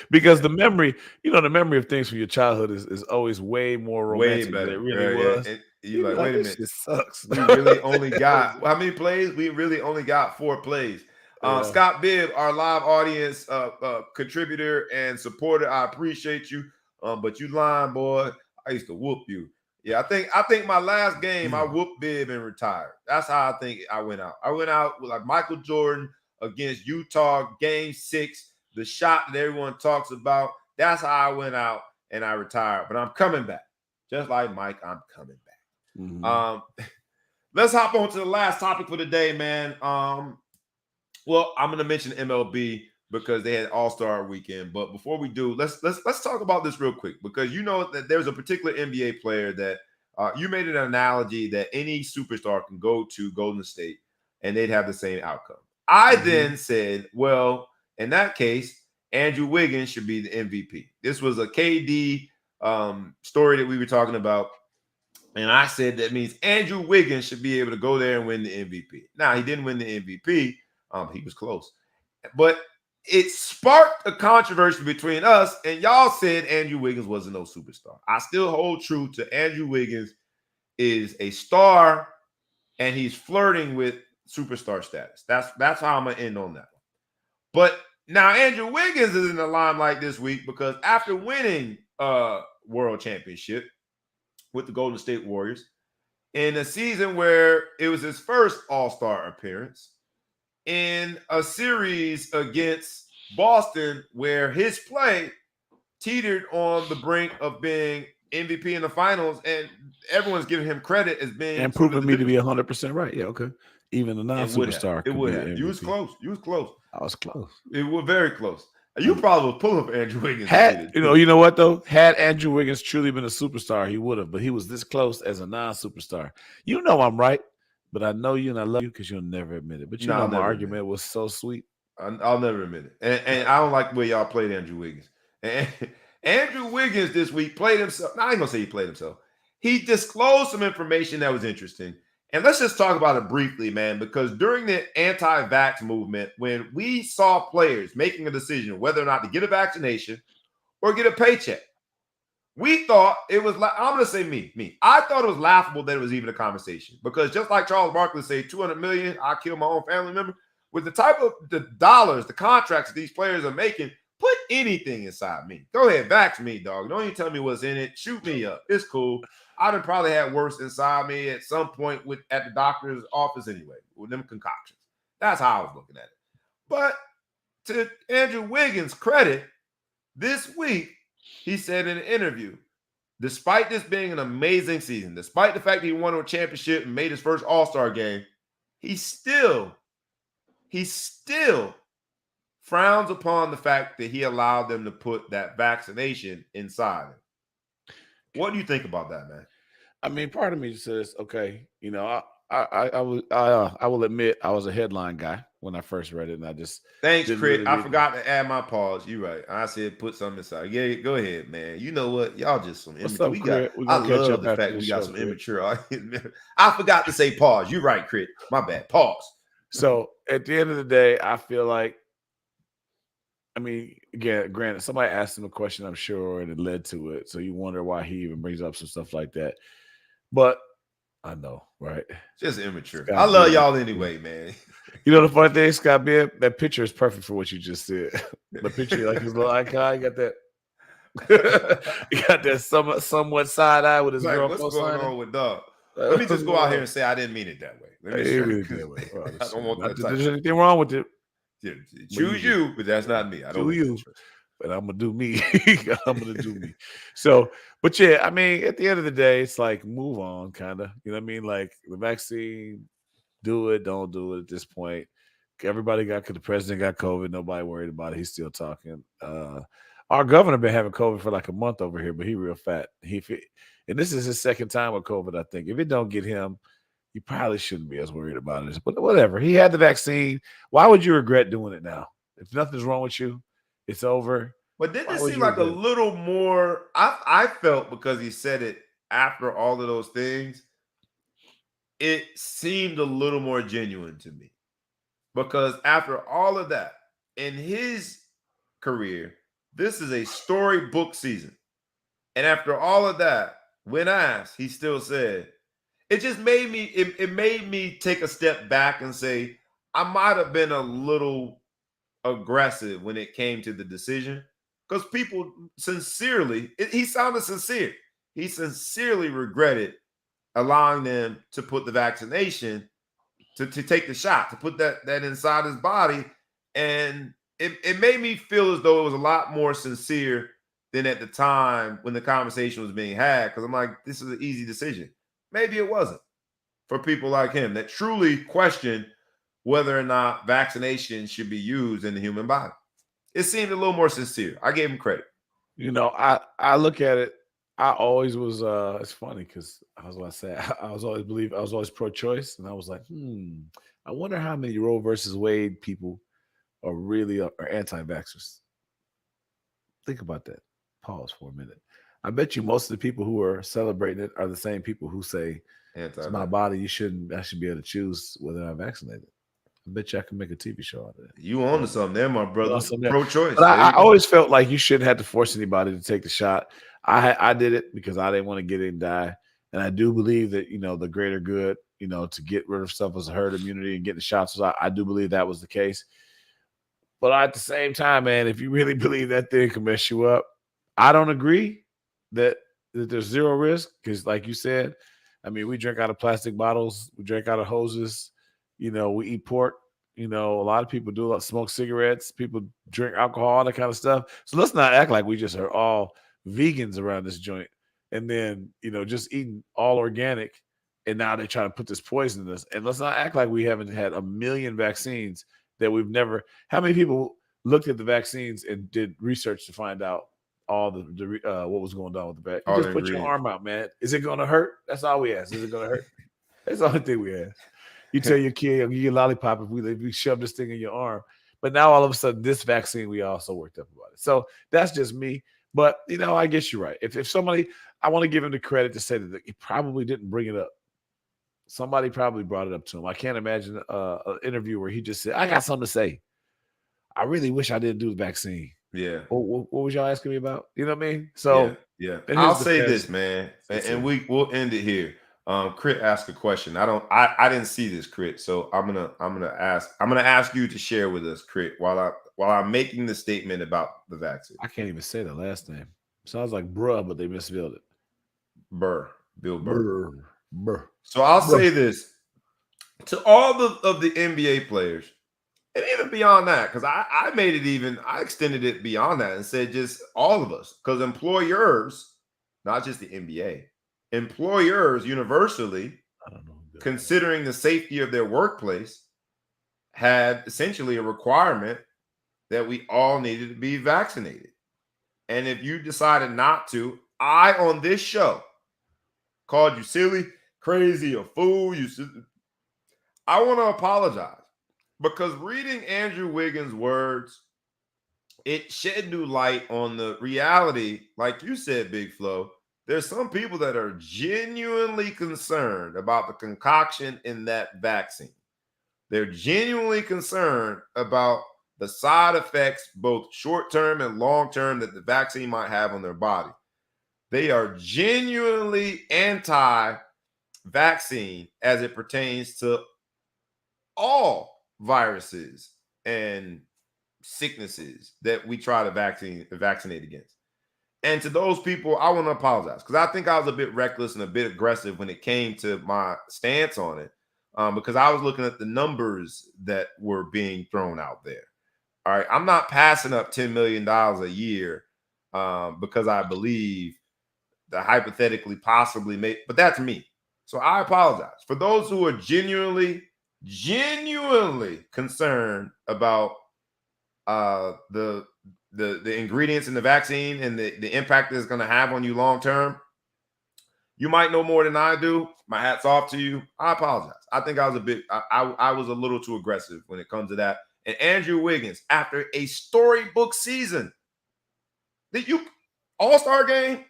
because the memory of things from your childhood is always way more romantic than it really was. You're like, wait a minute, this sucks. We really only got how many plays? We really only got 4 plays. Scott Bibb, our live audience contributor and supporter, I appreciate you. But you lying, boy. I used to whoop you. Yeah, I think my last game I whooped Bibb and retired. That's how I think I went out. I went out with like Michael Jordan against Utah, game 6, the shot that everyone talks about. That's how I went out and I retired. But I'm coming back. Just like Mike, I'm coming back. Mm-hmm. Let's hop on to the last topic for the day, man. Well, I'm going to mention MLB because they had All-Star weekend. But before we do, let's talk about this real quick because you know that there's a particular NBA player that you made an analogy that any superstar can go to Golden State and they'd have the same outcome. I then said, well, in that case, Andrew Wiggins should be the MVP. This was a KD story that we were talking about. And I said that means Andrew Wiggins should be able to go there and win the MVP. Now, he didn't win the MVP. He was close. But it sparked a controversy between us, and y'all said Andrew Wiggins wasn't no superstar. I still hold true to Andrew Wiggins is a star, and he's flirting with superstar status. That's how I'm going to end on that one. But now Andrew Wiggins is in the limelight this week because after winning a world championship with the Golden State Warriors in a season where it was his first All-Star appearance, in a series against Boston where his play teetered on the brink of being MVP in the finals, and everyone's giving him credit as being and proving me to be 100% right. Yeah, okay. Even a non-superstar. It would have. You was close. I was close. It was very close. You probably was pulling for Andrew Wiggins. You know what though? Had Andrew Wiggins truly been a superstar, he would have. But he was this close as a non-superstar. You know I'm right. But I know you and I love you because you'll never admit it. But you know my argument was so sweet. I'll never admit it. And I don't like the way y'all played Andrew Wiggins. And Andrew Wiggins this week played himself. Now, I ain't going to say he played himself. He disclosed some information that was interesting. And let's just talk about it briefly, man, because during the anti-vax movement, when we saw players making a decision whether or not to get a vaccination or get a paycheck, we thought it was, I'm going to say me. I thought it was laughable that it was even a conversation because just like Charles Barkley said, 200 million, I kill my own family member. With the type of the dollars, the contracts that these players are making, put anything inside me. Go ahead, vax me, dog. Don't even tell me what's in it. Shoot me up. It's cool. I'd have probably had worse inside me at some point at the doctor's office anyway, with them concoctions. That's how I was looking at it. But to Andrew Wiggins' credit, this week, he said in an interview, despite this being an amazing season, despite the fact that he won a championship and made his first All-Star game, he still frowns upon the fact that he allowed them to put that vaccination inside him. What do you think about that, man? I mean, part of me says, okay, I will admit I was a headline guy when I first read it, and I just thanks, Crit. I forgot to add my pause. You're right. I said put something inside. Yeah, go ahead, man. You know what? Y'all just some immature. I love the fact we got some immature. I forgot to say pause. You're right, Crit. My bad. Pause. So at the end of the day, I feel like, I mean, again, granted, somebody asked him a question, I'm sure, and it led to it. So you wonder why he even brings up some stuff like that. But I know, right? Just immature. I Scott love Bibb. y'all anyway, man. You know the funny thing, Scott Bibb, that picture is perfect for what you just said. The picture, like his little icon, you got that. You got that somewhat side eye with his Like, girl what's going co-signing. on with Doug? Let me just go out here and say I didn't mean it that way. Let me I don't want that There's anything wrong with it. Choose you, but that's not me. I don't do make you, that choice. but I'm gonna do me. I'm gonna do me. So, but yeah, I mean, at the end of the day, it's like move on, kind of. You know what I mean? Like the vaccine, do it, don't do it at this point. Everybody got, because the president got COVID. Nobody worried about it. He's still talking. Our governor been having COVID for like a month over here, but he real fat. And this is his second time with COVID. I think if it don't get him, you probably shouldn't be as worried about it. But whatever. He had the vaccine. Why would you regret doing it now? If nothing's wrong with you, it's over. But didn't it seem like a little more? I felt, because he said it after all of those things, it seemed a little more genuine to me. Because after all of that, in his career, this is a storybook season. And after all of that, when asked, he still said, it just made me, it made me take a step back and say, I might have been a little aggressive when it came to the decision. Because people sincerely, he sounded sincere. He sincerely regretted allowing them to put the vaccination, to take the shot, to put that inside his body. And it made me feel as though it was a lot more sincere than at the time when the conversation was being had. Because I'm like, this is an easy decision. Maybe it wasn't for people like him that truly question whether or not vaccination should be used in the human body. It seemed a little more sincere. I gave him credit. You know, I look at it. I always was. It's funny because I was gonna say I was always pro-choice, and I was like, I wonder how many Roe versus Wade people are really are anti-vaxxers. Think about that. Pause for a minute. I bet you most of the people who are celebrating it are the same people who say, it's my body. I should be able to choose whether I'm vaccinated. I bet you I can make a TV show out of that. You on to something there, my brother. Pro-choice. But I always felt like you shouldn't have to force anybody to take the shot. I did it because I didn't want to get it and die. And I do believe that, the greater good, to get rid of stuff as a herd immunity and getting the shots. So I do believe that was the case. But at the same time, man, if you really believe that thing can mess you up, I don't agree that there's zero risk. Because like you said, I mean, we drink out of plastic bottles. We drink out of hoses. We eat pork. A lot of people do smoke cigarettes. People drink alcohol, all that kind of stuff. So let's not act like we just are all vegans around this joint. And then, just eating all organic. And now they try to put this poison in us. And let's not act like we haven't had a million vaccines that we've never. How many people looked at the vaccines and did research to find out all the what was going on with the vaccine? Just put your arm out, man. Is it going to hurt? That's all we ask. Is it going to hurt? That's the only thing we ask. You tell your kid, I'll give you a lollipop if we shove this thing in your arm. But now all of a sudden, this vaccine, we also worked up about it. So that's just me. But, I guess you're right. If somebody, I want to give him the credit to say that he probably didn't bring it up. Somebody probably brought it up to him. I can't imagine an interview where he just said, I got something to say. I really wish I didn't do the vaccine. Yeah. What was y'all asking me about? You know what I mean? So yeah. I'll say this, man, and we'll end it here. Crit asked a question. I didn't see this, Crit. So I'm gonna ask you to share with us, Crit, while I'm making the statement about the vaccine. I can't even say the last name. Sounds like bruh, but they misspelled it. Bill Burr. Burr. So I'll say this to all of the NBA players, and even beyond that, because I extended it beyond that and said just all of us, because employers, not just the NBA, employers universally, considering the safety of their workplace, had essentially a requirement that we all needed to be vaccinated. And if you decided not to, I on this show called you silly, crazy, a fool. I want to apologize, because reading Andrew Wiggins' words, it shed new light on the reality. Like you said, Big Flo, there's some people that are genuinely concerned about the concoction in that vaccine. They're genuinely concerned about the side effects, both short-term and long-term, that the vaccine might have on their body. They are genuinely anti-vaccine as it pertains to all viruses and sicknesses that we try to vaccinate against. And to those people, I want to apologize because I think I was a bit reckless and a bit aggressive when it came to my stance on it, because I was looking at the numbers that were being thrown out there. All right, I'm not passing up $10 million a year because I believe that hypothetically possibly may, but that's me. So I apologize for those who are genuinely concerned about the ingredients in the vaccine and the impact that it's going to have on you long term. You might know more than I do. My hat's off to you. I apologize. I think I was I was a little too aggressive when it comes to that. And Andrew Wiggins, after a storybook season, that you all-star game,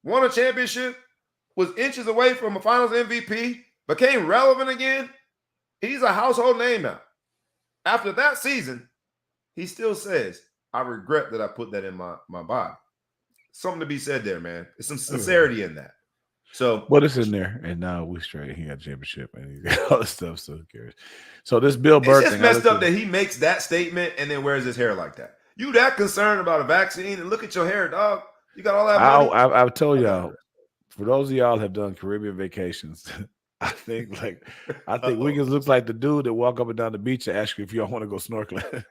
won a championship, was inches away from a finals MVP, became relevant again. He's a household name now. After that season, he still says, I regret that I put that in my body. Something to be said there, man. There's some sincerity in that. So, but it's in there, and now we straight. He got a championship, and he got all this stuff. So who cares? So this Bill Burr it's thing, just messed up that he makes that statement and then wears his hair like that. You that concerned about a vaccine, and look at your hair, dog. You got all that money. I've told y'all. For those of y'all have done Caribbean vacations, I think Wiggins looks like the dude that walk up and down the beach and ask you if y'all want to go snorkeling.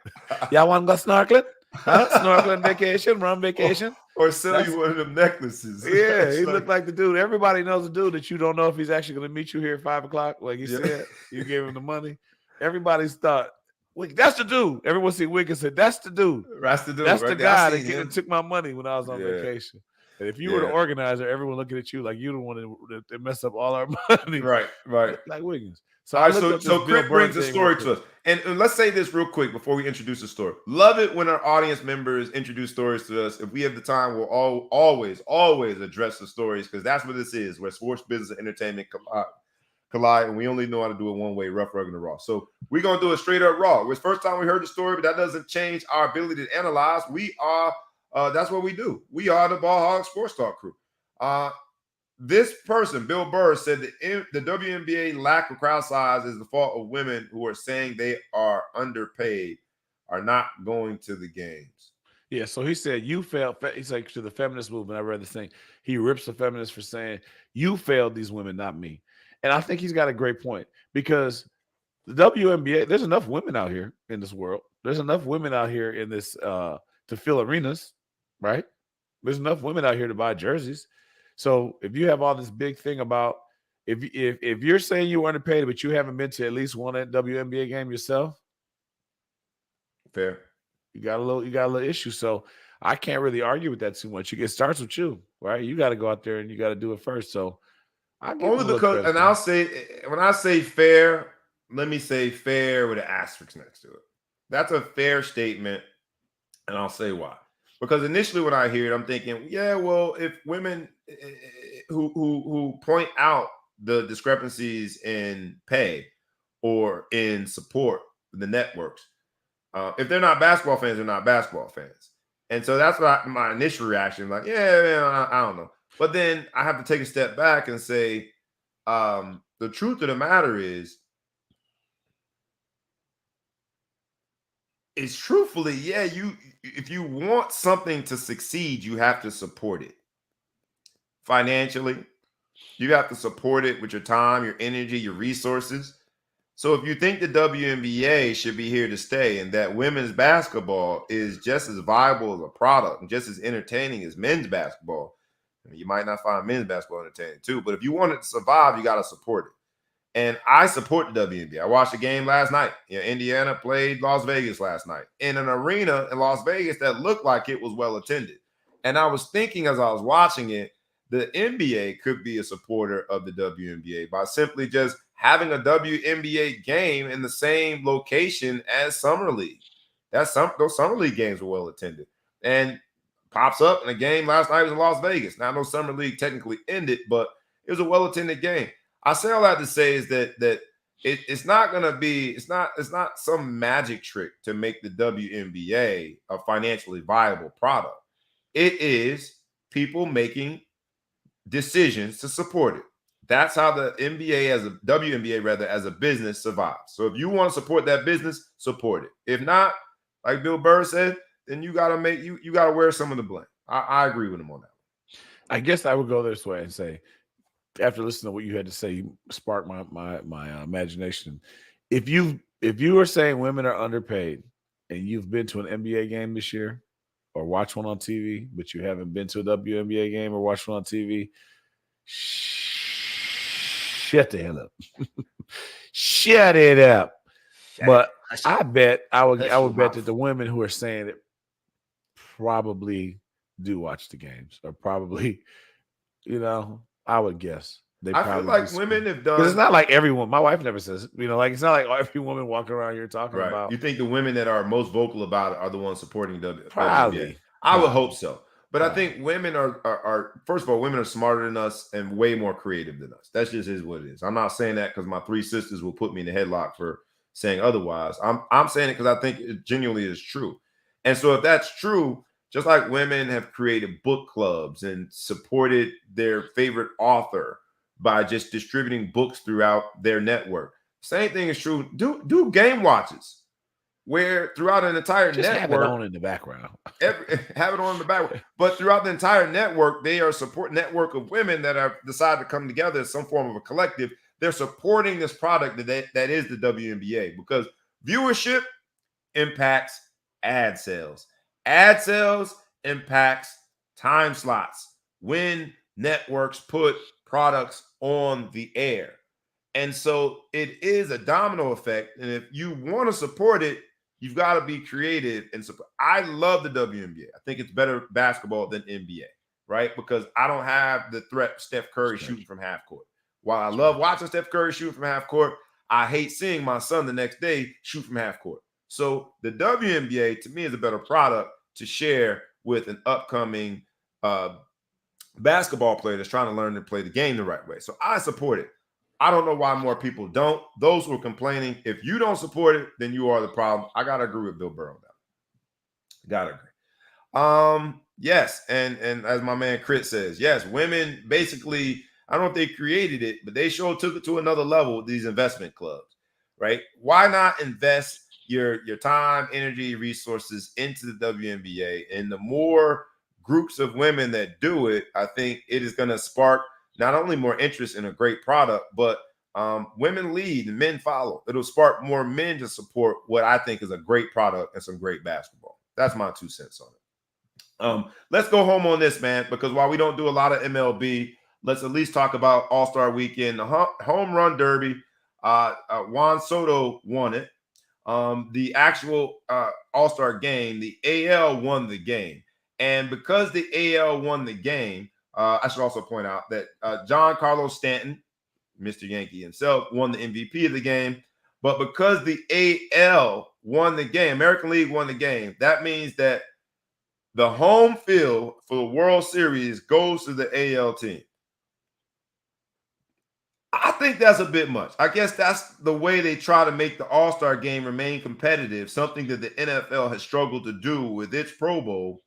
Y'all want to go snorkeling? Huh? Snorkeling vacation, rum vacation, or sell you one of them necklaces. Yeah, he looked like the dude. Everybody knows the dude that you don't know if he's actually going to meet you here at 5:00. Like he said, you gave him the money. Everybody's thought, that's the dude. Everyone see Wiggins said, that's the dude. That's the dude. That's the guy that took my money when I was on vacation. And if you were the organizer, everyone looking at you like you the one that mess up all our money. Right. Like Wiggins. So Chris brings the story to us. And let's say this real quick before we introduce the story. Love it when our audience members introduce stories to us. If we have the time, we'll always address the stories, because that's what this is, where sports, business, and entertainment collide, and we only know how to do it one way, rough, rugged, and raw. So we're going to do it straight up raw. It was the first time we heard the story, but that doesn't change our ability to analyze. We are, that's what we do. We are the Ball Hog Sports Talk crew. This person, Bill Burr, said that the WNBA lack of crowd size is the fault of women who are saying they are underpaid, are not going to the games. Yeah, so he said you failed. He's like, to the feminist movement, I read the thing. He rips the feminists for saying you failed these women, not me. And I think he's got a great point, because the WNBA, there's enough women out here in this world. There's enough women out here in this to fill arenas, right? There's enough women out here to buy jerseys. So if you have all this big thing about if you're saying you were underpaid, but you haven't been to at least one WNBA game yourself, fair. You got a little issue. So I can't really argue with that too much. It starts with you, right? You got to go out there and you got to do it first. So only because, and I'll say, when I say fair, let me say fair with an asterisk next to it. That's a fair statement, and I'll say why. Because initially when I hear it, I'm thinking, yeah, well, if women who point out the discrepancies in pay or in support, the networks, if they're not basketball fans, they're not basketball fans. And so that's what my initial reaction, like, yeah, man, I don't know. But then I have to take a step back and say, the truth of the matter is truthfully, yeah, if you want something to succeed, you have to support it financially. You have to support it with your time, your energy, your resources. So if you think the WNBA should be here to stay and that women's basketball is just as viable as a product and just as entertaining as men's basketball, I mean, you might not find men's basketball entertaining too, but if you want it to survive, you got to support it. And I support the WNBA. I watched the game last night. Indiana played Las Vegas last night in an arena in Las Vegas that looked like it was well attended. And I was thinking as I was watching it, the NBA could be a supporter of the WNBA by simply just having a WNBA game in the same location as Summer League. Those Summer League games were well attended. And pops up in a game last night was in Las Vegas. Now, I know Summer League technically ended, but it was a well attended game. I say all that to say is that it's not gonna be, it's not some magic trick to make the WNBA a financially viable product. It is people making decisions to support it. That's how the NBA as a WNBA rather as a business survives. So if you want to support that business, support it. If not, like Bill Burr said, then you gotta make you gotta wear some of the blame. I agree with him on that. I guess I would go this way and say, after listening to what you had to say, you sparked my imagination. If you are saying women are underpaid and you've been to an NBA game this year or watched one on TV, but you haven't been to a WNBA game or watched one on TV, shut the hell up. Shut it up. But I bet I would bet that the women who are saying it probably do watch the games or probably, I would guess. I feel like women have done. Because it's not like everyone. My wife never says, like it's not like every woman walking around here talking about. You think the women that are most vocal about it are the ones supporting Probably. WNBA? I would hope so. But I think women are first of all, women are smarter than us and way more creative than us. That's just is what it is. I'm not saying that because my three sisters will put me in a headlock for saying otherwise. I'm saying it because I think it genuinely is true. And so if that's true, just like women have created book clubs and supported their favorite author by just distributing books throughout their network. Same thing is true. Do game watches where throughout an entire just network. Have it on in the background. Have it on in the background. But throughout the entire network, they are support network of women that have decided to come together as some form of a collective. They're supporting this product that is the WNBA because viewership impacts ad sales. Ad sales impacts time slots when networks put products on the air. And so it is a domino effect. And if you want to support it, you've got to be creative and support. I love the WNBA. I think it's better basketball than NBA, right? Because I don't have the threat of Steph Curry shooting from half court. While I love watching Steph Curry shoot from half court, I hate seeing my son the next day shoot from half court. So the WNBA to me is a better product to share with an upcoming basketball player that's trying to learn to play the game the right way. So I support it. I don't know why more people don't. Those who are complaining, if you don't support it, then you are the problem. I gotta agree with Bill Burr on that. Gotta agree. Yes, and as my man Crit says, yes, women basically, I don't know if they created it, but they sure took it to another level with these investment clubs, right? Why not invest your time, energy, resources into the WNBA? And the more groups of women that do it, I think it is going to spark not only more interest in a great product, but women lead and men follow. It'll spark more men to support what I think is a great product and some great basketball. That's my 2 cents on it. Let's go home on this, man, because while we don't do a lot of MLB, let's at least talk about All-Star Weekend, the home run derby. Juan Soto won it. The actual All-Star game, the AL won the game. And because the AL won the game, I should also point out that John Carlos Stanton, Mr. Yankee himself, won the MVP of the game. But because the AL won the game, American League won the game, that means that the home field for the World Series goes to the AL team. I think that's a bit much. I guess that's the way they try to make the All-Star game remain competitive, something that the NFL has struggled to do with its Pro Bowl.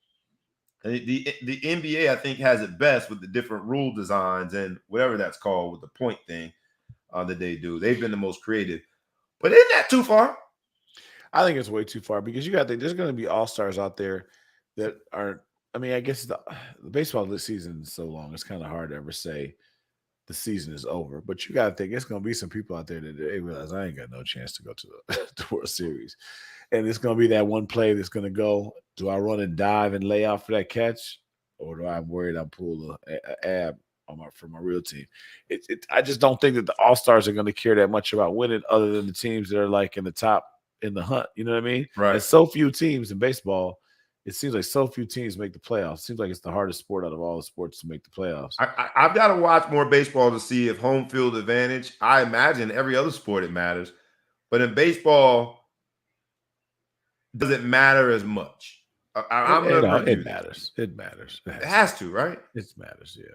The NBA, I think, has it best with the different rule designs and whatever that's called with the point thing that they do. They've been the most creative. But isn't that too far? I think it's way too far because you got to think there's going to be all-stars out there that are – I mean, I guess the baseball this season is so long, it's kind of hard to ever say the season is over. But you got to think it's going to be some people out there that they realize I ain't got no chance to go to the World Series. And it's going to be that one play that's going to go, do I run and dive and lay out for that catch? Or do I worried I pull an ab for my real team? I just don't think that the All-Stars are going to care that much about winning other than the teams that are like in the top in the hunt. You know what I mean? Right. There's so few teams in baseball. It seems like so few teams make the playoffs. It seems like it's the hardest sport out of all the sports to make the playoffs. I've got to watch more baseball to see if home field advantage. I imagine every other sport it matters. But in baseball, does it matter as much? It matters. It matters. It has to, right? It matters, yeah.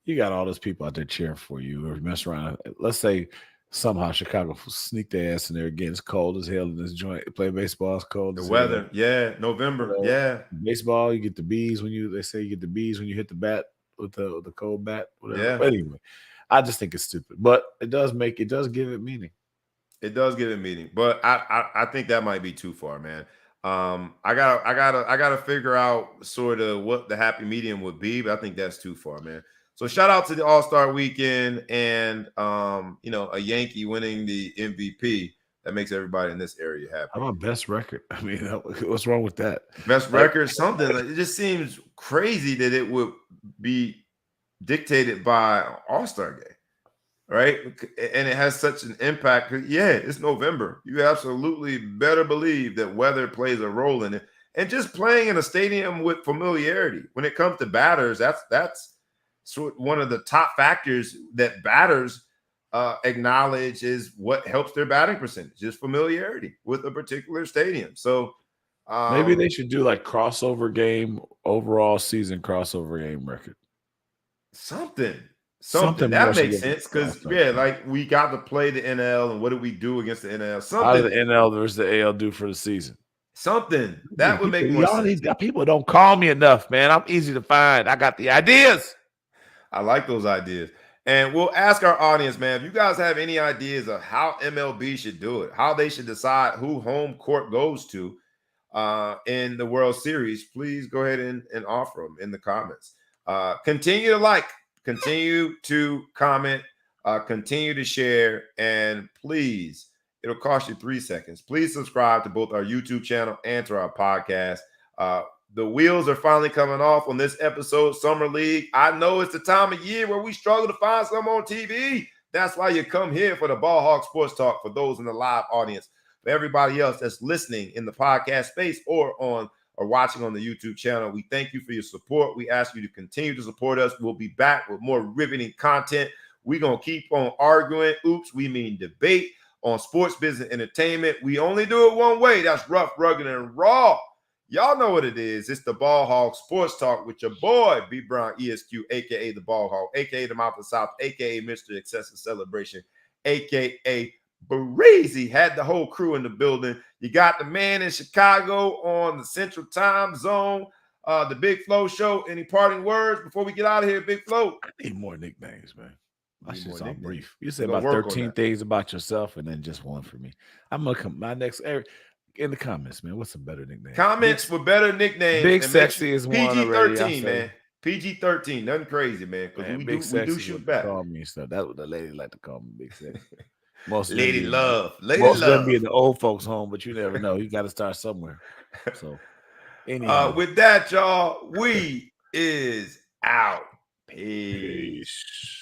You got all those people out there cheering for you or mess around. Let's say Somehow Chicago sneak their ass in there again. It's cold as hell in this joint. Play baseball, it's cold The as weather, hell. yeah, November, yeah. Baseball, you get the bees they say you get the bees when you hit the bat with the cold bat, whatever. Yeah. But anyway, I just think it's stupid. But it does give it meaning. It does give it meaning, but I think that might be too far, man. I gotta figure out sort of what the happy medium would be, but I think that's too far, man. So shout out to the All-Star weekend and a Yankee winning the MVP. That makes everybody in this area happy. How about best record? I mean, what's wrong with that? Best record, something like, it just seems crazy that it would be dictated by All-Star game. Right, and it has such an impact. Yeah, it's November. You absolutely better believe that weather plays a role in it, and just playing in a stadium with familiarity. When it comes to batters, that's one of the top factors that batters acknowledge is what helps their batting percentage is familiarity with a particular stadium. So maybe they should do like crossover game, overall season crossover game record. Something that makes sense because like we got to play the NL and what do we do against the NL? Something. How does the NL versus the AL do for the season? Something that would make more sense. People don't call me enough, man. I'm easy to find. I got the ideas. I like those ideas, and we'll ask our audience, man. If you guys have any ideas of how MLB should do it, how they should decide who home court goes to in the World Series, please go ahead and offer them in the comments. Continue to like. Continue to comment, continue to share, and please, it'll cost you 3 seconds. Please subscribe to both our YouTube channel and to our podcast. The wheels are finally coming off on this episode, Summer League. I know it's the time of year where we struggle to find some on TV. That's why you come here for the Ball Hawk Sports Talk for those in the live audience. For everybody else that's listening in the podcast space or watching on the YouTube channel, we thank you for your support. We ask you to continue to support us. We'll be back with more riveting content. We're going to keep on arguing. We mean debate on sports, business, entertainment. We only do it one way. That's rough, rugged, and raw. Y'all know what it is. It's the Ball Hawk Sports Talk with your boy, B. Brown ESQ, a.k.a. the Ball Hawk, a.k.a. the Mouth of the South, a.k.a. Mr. Excessive Celebration, a.k.a. Breezy. Had the whole crew in the building. You got the man in Chicago on the Central Time Zone, the Big Flo Show. Any parting words before we get out of here, Big Flo? I need more nicknames, man. My shit's all brief. You We're said gonna about work on 13 that. things about yourself and then just one for me. I'm going to come. My next, Eric, in the comments, man, what's a better nickname? Comments for better nicknames. Big and Sexy is one already. PG-13, man. PG-13. Nothing crazy, man. Because we do shoot back. Call me and stuff. That's what the ladies like to call me, Big Sexy. Most Lady love. Most of them be in the old folks' home, but you never know. You got to start somewhere. So, anyhow. With that, y'all, we is out. Peace.